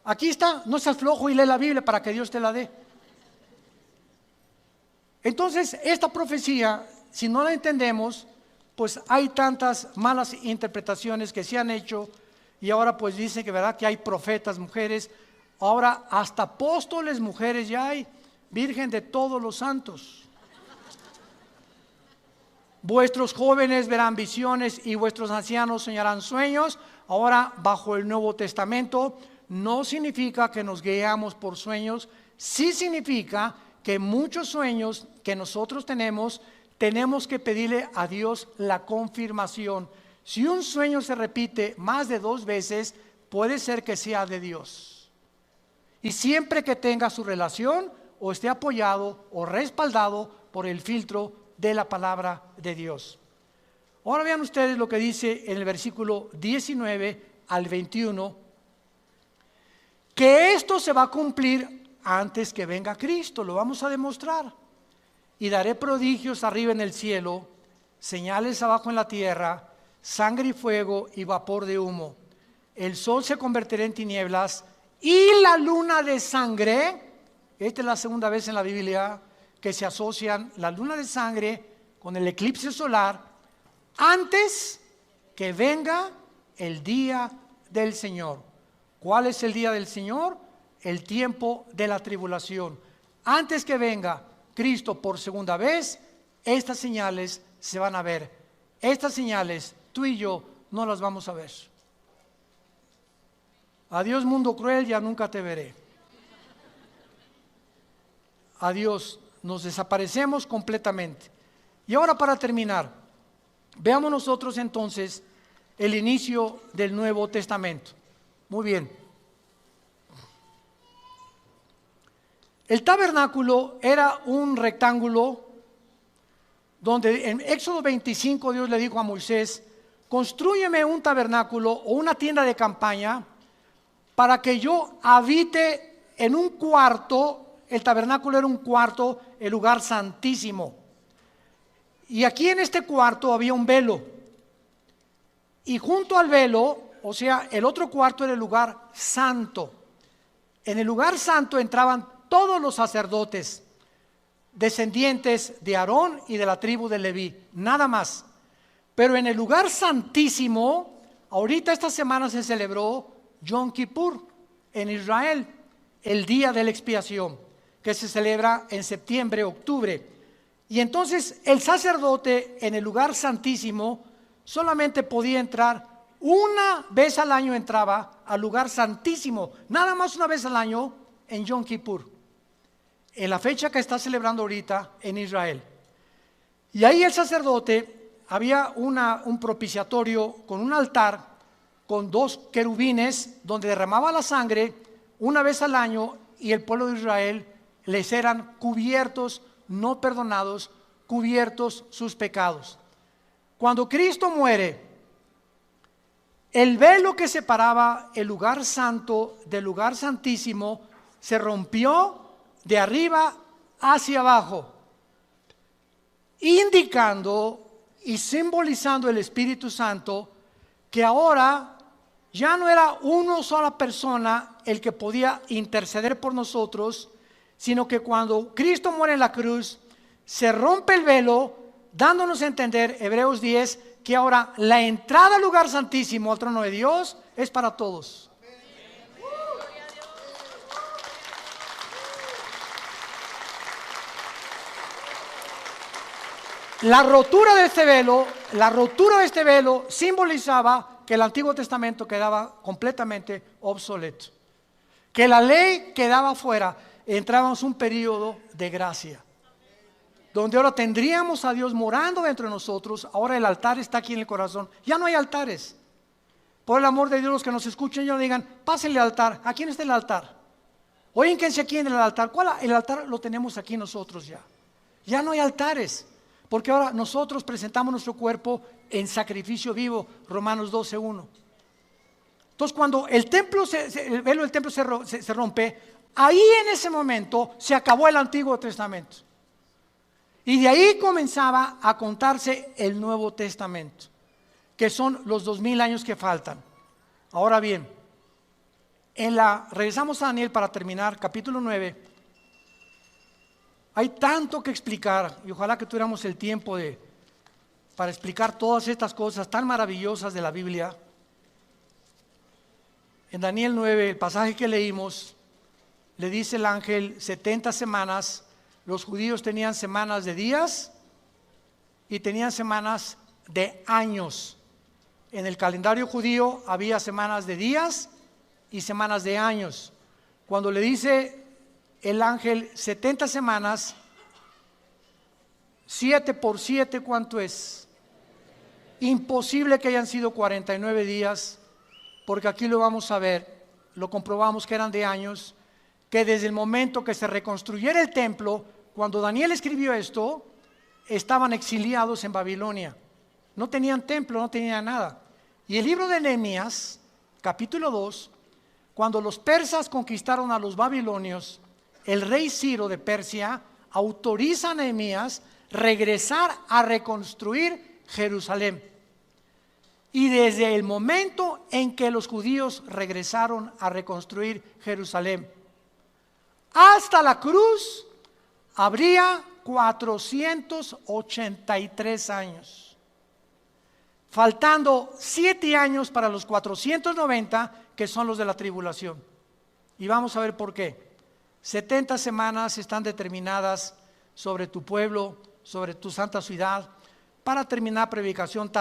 Aquí está, no seas flojo y lee la Biblia para que Dios te la dé. Entonces, esta profecía, si no la entendemos, pues hay tantas malas interpretaciones que se han hecho. Y ahora pues dicen que verdad que hay profetas mujeres, ahora hasta apóstoles mujeres ya hay, Virgen de todos los santos. Vuestros jóvenes verán visiones y vuestros ancianos soñarán sueños. Ahora bajo el Nuevo Testamento no significa que nos guiamos por sueños, sí significa que muchos sueños que nosotros tenemos que pedirle a Dios la confirmación. Si un sueño se repite más de 2 veces, puede ser que sea de Dios. Y siempre que tenga su relación o esté apoyado o respaldado por el filtro de la palabra de Dios. Ahora vean ustedes lo que dice en el versículo 19 al 21, que esto se va a cumplir antes que venga Cristo, lo vamos a demostrar. Y daré prodigios arriba en el cielo, señales abajo en la tierra, sangre y fuego y vapor de humo. El sol se convertirá en tinieblas y la luna de sangre. Esta es la segunda vez en la Biblia que se asocian la luna de sangre con el eclipse solar antes que venga el día del Señor. ¿Cuál es el día del Señor? El tiempo de la tribulación. Antes que venga Cristo por segunda vez, estas señales se van a ver. Estas señales tú y yo no las vamos a ver. Adiós mundo cruel, ya nunca te veré. Adiós, nos desaparecemos completamente. Y ahora para terminar, veamos nosotros entonces el inicio del Nuevo Testamento. Muy bien. El tabernáculo era un rectángulo donde en Éxodo 25 Dios le dijo a Moisés: constrúyeme un tabernáculo o una tienda de campaña para que yo habite en un cuarto. El tabernáculo era un cuarto, el lugar santísimo. Y aquí en este cuarto había un velo. Y junto al velo, o sea, el otro cuarto era el lugar santo. En el lugar santo entraban todos los sacerdotes, descendientes de Aarón y de la tribu de Leví, nada más. Pero en el lugar santísimo, ahorita esta semana se celebró Yom Kippur en Israel, el día de la expiación, que se celebra en septiembre, octubre. Y entonces el sacerdote en el lugar santísimo solamente podía entrar una vez al año, entraba al lugar santísimo, nada más una vez al año en Yom Kippur, en la fecha que está celebrando ahorita en Israel. Y ahí el sacerdote, había un propiciatorio con un altar, con 2 querubines, donde derramaba la sangre una vez al año, y el pueblo de Israel les eran cubiertos, no perdonados, cubiertos sus pecados. Cuando Cristo muere, el velo que separaba el lugar santo del lugar santísimo se rompió de arriba hacia abajo, indicando y simbolizando el Espíritu Santo, que ahora ya no era una sola persona el que podía interceder por nosotros, sino que cuando Cristo muere en la cruz, se rompe el velo, dándonos a entender, Hebreos 10, que ahora la entrada al lugar santísimo, al trono de Dios, es para todos. La rotura de este velo simbolizaba que el Antiguo Testamento quedaba completamente obsoleto, que la ley quedaba fuera. Entrábamos un periodo de gracia, donde ahora tendríamos a Dios morando dentro de nosotros. Ahora el altar está aquí en el corazón. Ya no hay altares. Por el amor de Dios, los que nos escuchen ya no digan: pásenle al altar. ¿A quién está el altar? Oíguense aquí en el altar. ¿Cuál? El altar lo tenemos aquí nosotros ya. Ya no hay altares, porque ahora nosotros presentamos nuestro cuerpo en sacrificio vivo. Romanos 12:1. Entonces, cuando el velo del templo se rompe, ahí en ese momento se acabó el Antiguo Testamento. Y de ahí comenzaba a contarse el Nuevo Testamento, que son los 2000 años que faltan. Ahora bien, regresamos a Daniel para terminar, capítulo 9. Hay tanto que explicar, y ojalá que tuviéramos el tiempo para explicar todas estas cosas tan maravillosas de la Biblia. En Daniel 9, el pasaje que leímos, le dice el ángel: 70 semanas. Los judíos tenían semanas de días y tenían semanas de años. En el calendario judío había semanas de días y semanas de años. Cuando le dice el ángel 70 semanas, 7 por 7, ¿cuánto es? Imposible que hayan sido 49 días, porque aquí lo vamos a ver, lo comprobamos que eran de años, que desde el momento que se reconstruyera el templo, cuando Daniel escribió esto, estaban exiliados en Babilonia. No tenían templo, no tenían nada. Y el libro de Nehemías, capítulo 2, cuando los persas conquistaron a los babilonios, el rey Ciro de Persia autoriza a Nehemías regresar a reconstruir Jerusalén. Y desde el momento en que los judíos regresaron a reconstruir Jerusalén hasta la cruz, habría 483 años, faltando 7 años para los 490 que son los de la tribulación. Y vamos a ver por qué. 70 semanas están determinadas sobre tu pueblo, sobre tu santa ciudad. Para terminar predicación,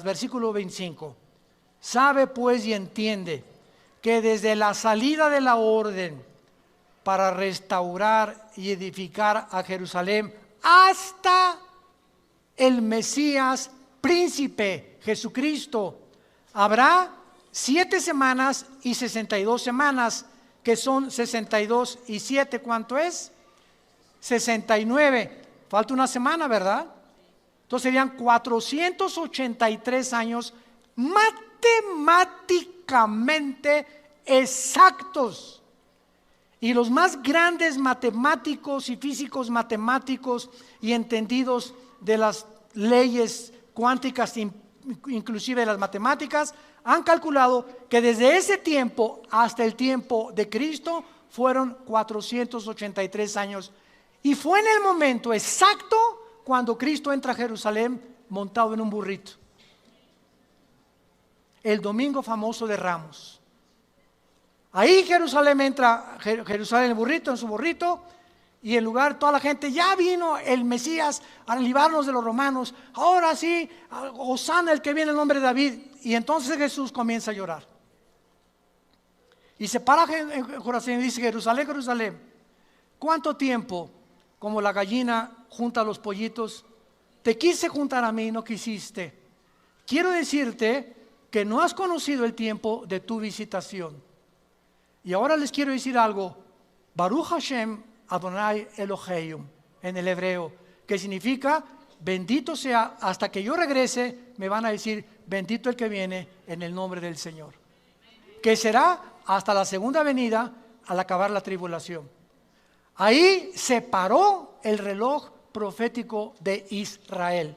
versículo 25. Sabe pues y entiende que desde la salida de la orden para restaurar y edificar a Jerusalén hasta el Mesías príncipe Jesucristo, habrá 7 semanas y 62 semanas, que son 62 y 7, ¿cuánto es? 69. Falta una semana, ¿verdad? Entonces serían 483 años matemáticamente exactos. Y los más grandes matemáticos y físicos matemáticos y entendidos de las leyes cuánticas, inclusive de las matemáticas, han calculado que desde ese tiempo hasta el tiempo de Cristo fueron 483 años. Y fue en el momento exacto cuando Cristo entra a Jerusalén montado en un burrito. El domingo famoso de Ramos. Ahí Jerusalén entra, Jerusalén el burrito, en su burrito, y en lugar toda la gente, ya vino el Mesías a librarnos de los romanos, ahora sí, hosana el que viene en el nombre de David. Y entonces Jesús comienza a llorar. Y se para en Jerusalén y dice: Jerusalén, Jerusalén, ¿cuánto tiempo como la gallina junta a los pollitos? Te quise juntar a mí, no quisiste. Quiero decirte que no has conocido el tiempo de tu visitación. Y ahora les quiero decir algo. Baruch Hashem Adonai Elohim, en el hebreo, que significa bendito sea, hasta que yo regrese me van a decir bendito el que viene en el nombre del Señor, que será hasta la segunda venida al acabar la tribulación. Ahí se paró el reloj profético de Israel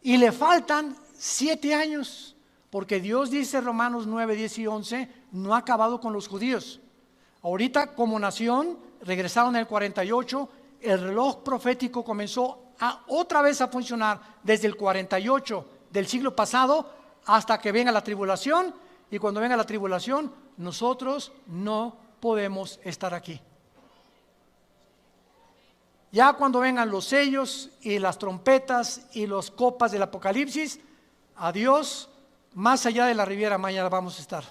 y le faltan 7 años, porque Dios dice, Romanos 9, 10 y 11, no ha acabado con los judíos. Ahorita como nación regresaron en el 48, el reloj profético comenzó otra vez a funcionar desde el 48 del siglo pasado hasta que venga la tribulación, y cuando venga la tribulación nosotros no podemos estar aquí. Ya cuando vengan los sellos y las trompetas y las copas del Apocalipsis, adiós, más allá de la Riviera Maya vamos a estar.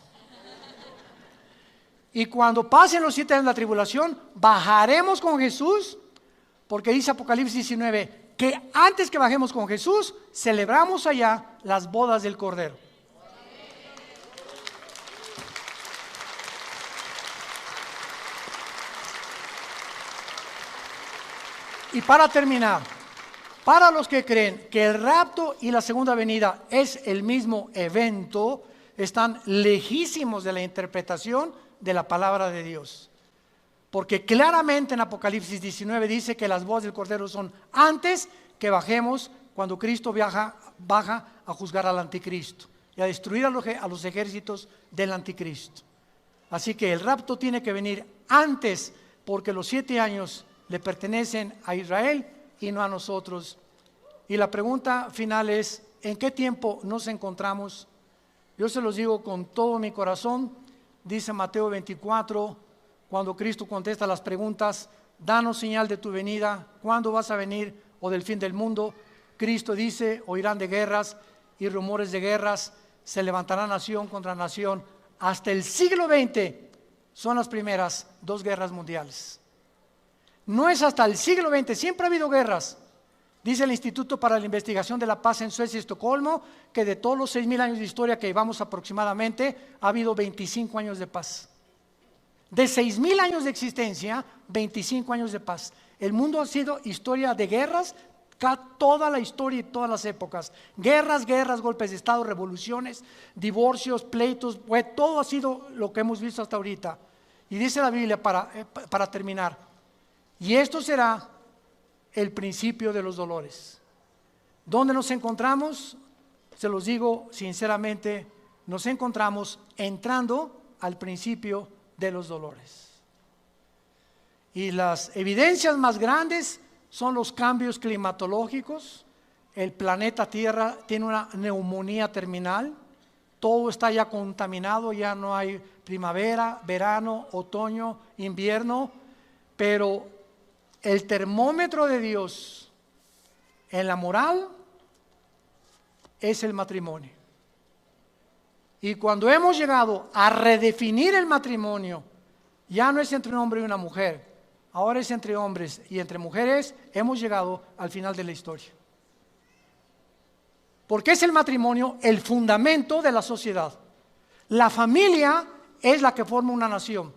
Y cuando pasen los 7 años de la tribulación, bajaremos con Jesús, porque dice Apocalipsis 19, que antes que bajemos con Jesús, celebramos allá las bodas del Cordero. Y para terminar, para los que creen que el rapto y la segunda venida es el mismo evento, están lejísimos de la interpretación de la palabra de Dios. Porque claramente en Apocalipsis 19 dice que las bodas del Cordero son antes que bajemos, cuando Cristo baja a juzgar al anticristo y a destruir a los ejércitos del anticristo. Así que el rapto tiene que venir antes, porque los 7 años le pertenecen a Israel y no a nosotros. Y la pregunta final es: ¿en qué tiempo nos encontramos? Yo se los digo con todo mi corazón. Dice Mateo 24, cuando Cristo contesta las preguntas: danos señal de tu venida, ¿cuándo vas a venir? O del fin del mundo. Cristo dice: oirán de guerras y rumores de guerras, se levantará nación contra nación. Hasta el siglo XX son las primeras 2 guerras mundiales. No es hasta el siglo XX, siempre ha habido guerras. Dice el Instituto para la Investigación de la Paz en Suecia y Estocolmo que de todos los 6.000 años de historia que llevamos aproximadamente, ha habido 25 años de paz. De 6.000 años de existencia, 25 años de paz. El mundo ha sido historia de guerras, toda la historia y todas las épocas. Guerras, golpes de estado, revoluciones, divorcios, pleitos, todo ha sido lo que hemos visto hasta ahorita. Y dice la Biblia para terminar, y esto será el principio de los dolores. ¿Dónde nos encontramos? Se los digo sinceramente, nos encontramos entrando al principio de los dolores. Y las evidencias más grandes son los cambios climatológicos. El planeta Tierra tiene una neumonía terminal. Todo está ya contaminado, ya no hay primavera, verano, otoño, invierno. Pero el termómetro de Dios en la moral es el matrimonio. Y cuando hemos llegado a redefinir el matrimonio, ya no es entre un hombre y una mujer, ahora es entre hombres y entre mujeres, hemos llegado al final de la historia. Porque es el matrimonio el fundamento de la sociedad. La familia es la que forma una nación.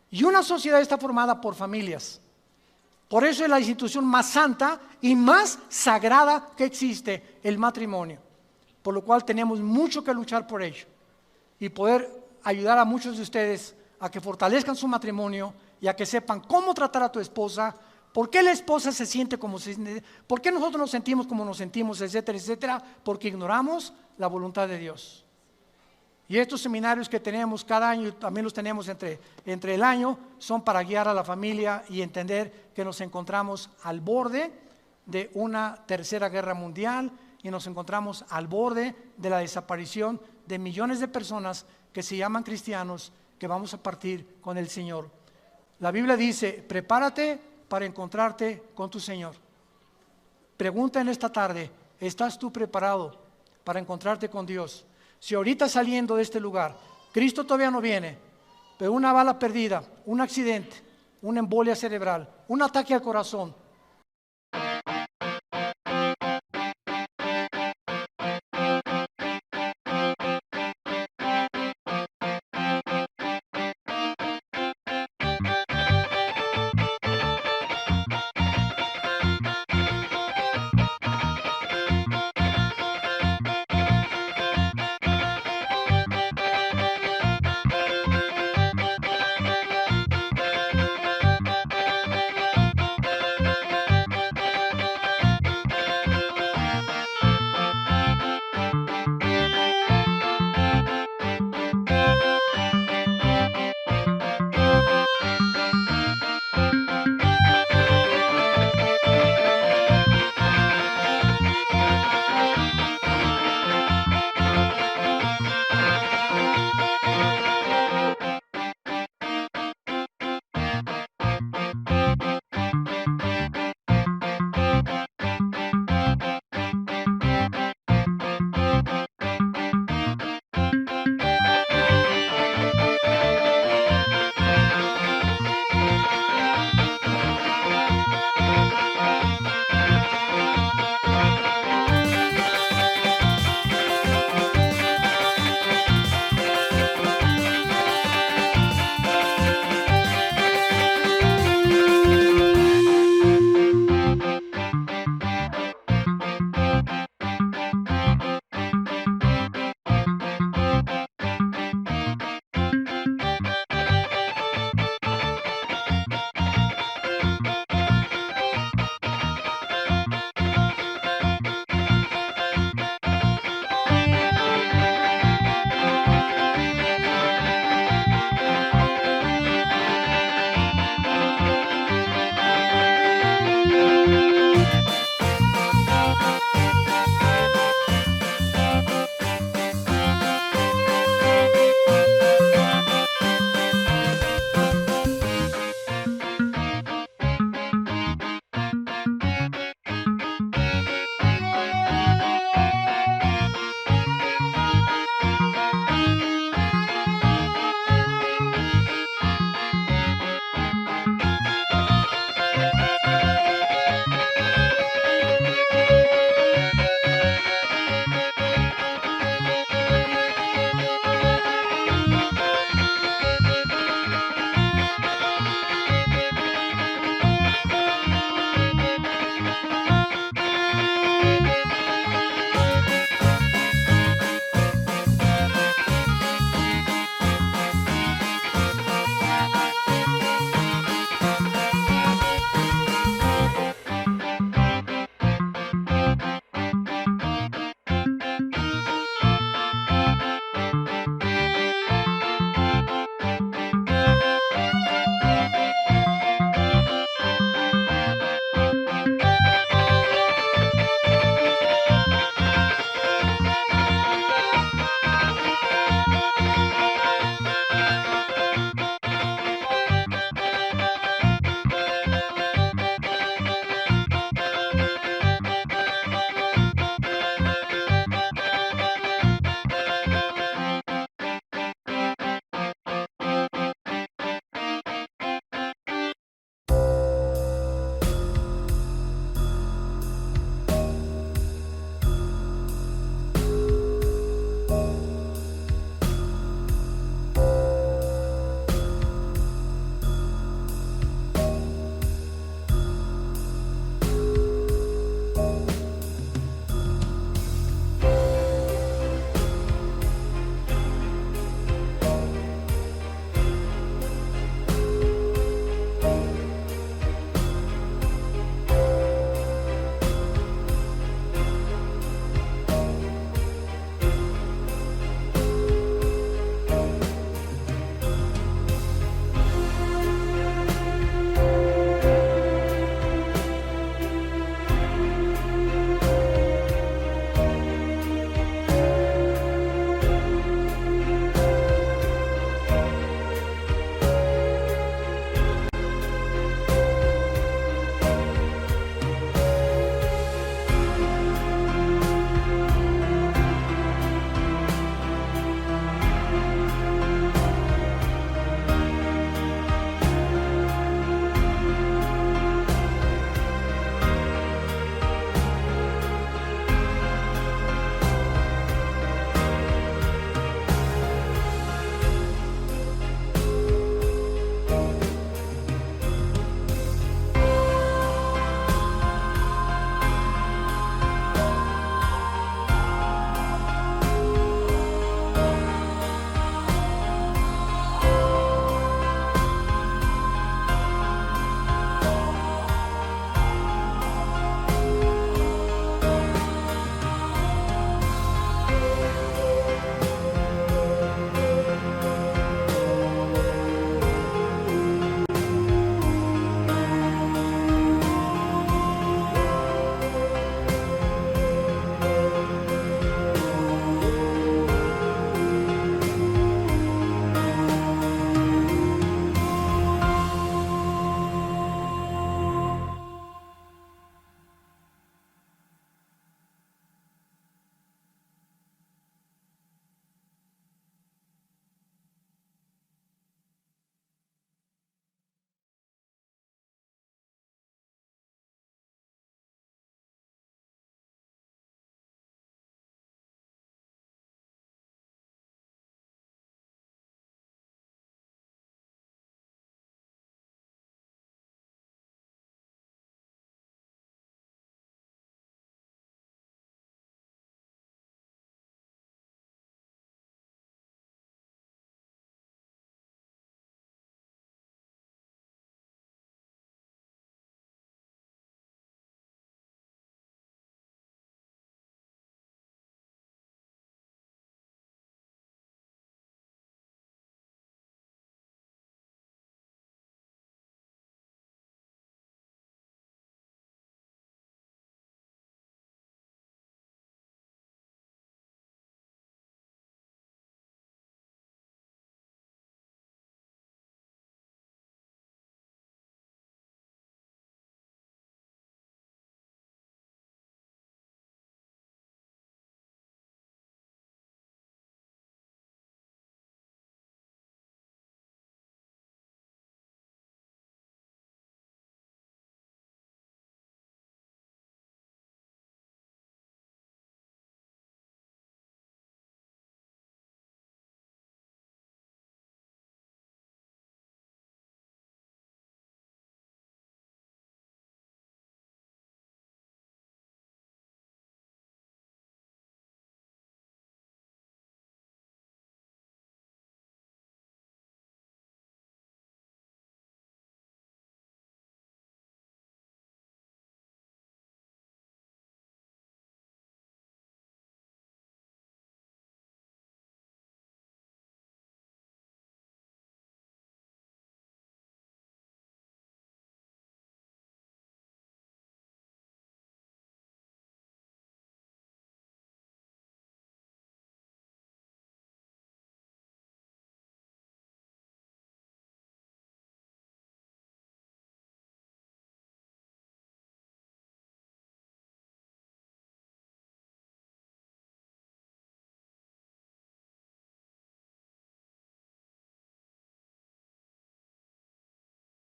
Y una sociedad está formada por familias. Por eso es la institución más santa y más sagrada que existe, el matrimonio. Por lo cual tenemos mucho que luchar por ello. Y poder ayudar a muchos de ustedes a que fortalezcan su matrimonio y a que sepan cómo tratar a tu esposa, por qué la esposa se siente como se siente, por qué nosotros nos sentimos como nos sentimos, etcétera, etcétera, porque ignoramos la voluntad de Dios. Y estos seminarios que tenemos cada año, también los tenemos entre el año, son para guiar a la familia y entender que nos encontramos al borde de una tercera guerra mundial y nos encontramos al borde de la desaparición de millones de personas que se llaman cristianos, que vamos a partir con el Señor. La Biblia dice, prepárate para encontrarte con tu Señor. Pregunta en esta tarde, ¿estás tú preparado para encontrarte con Dios? Si ahorita saliendo de este lugar, Cristo todavía no viene, pero una bala perdida, un accidente, una embolia cerebral, un ataque al corazón,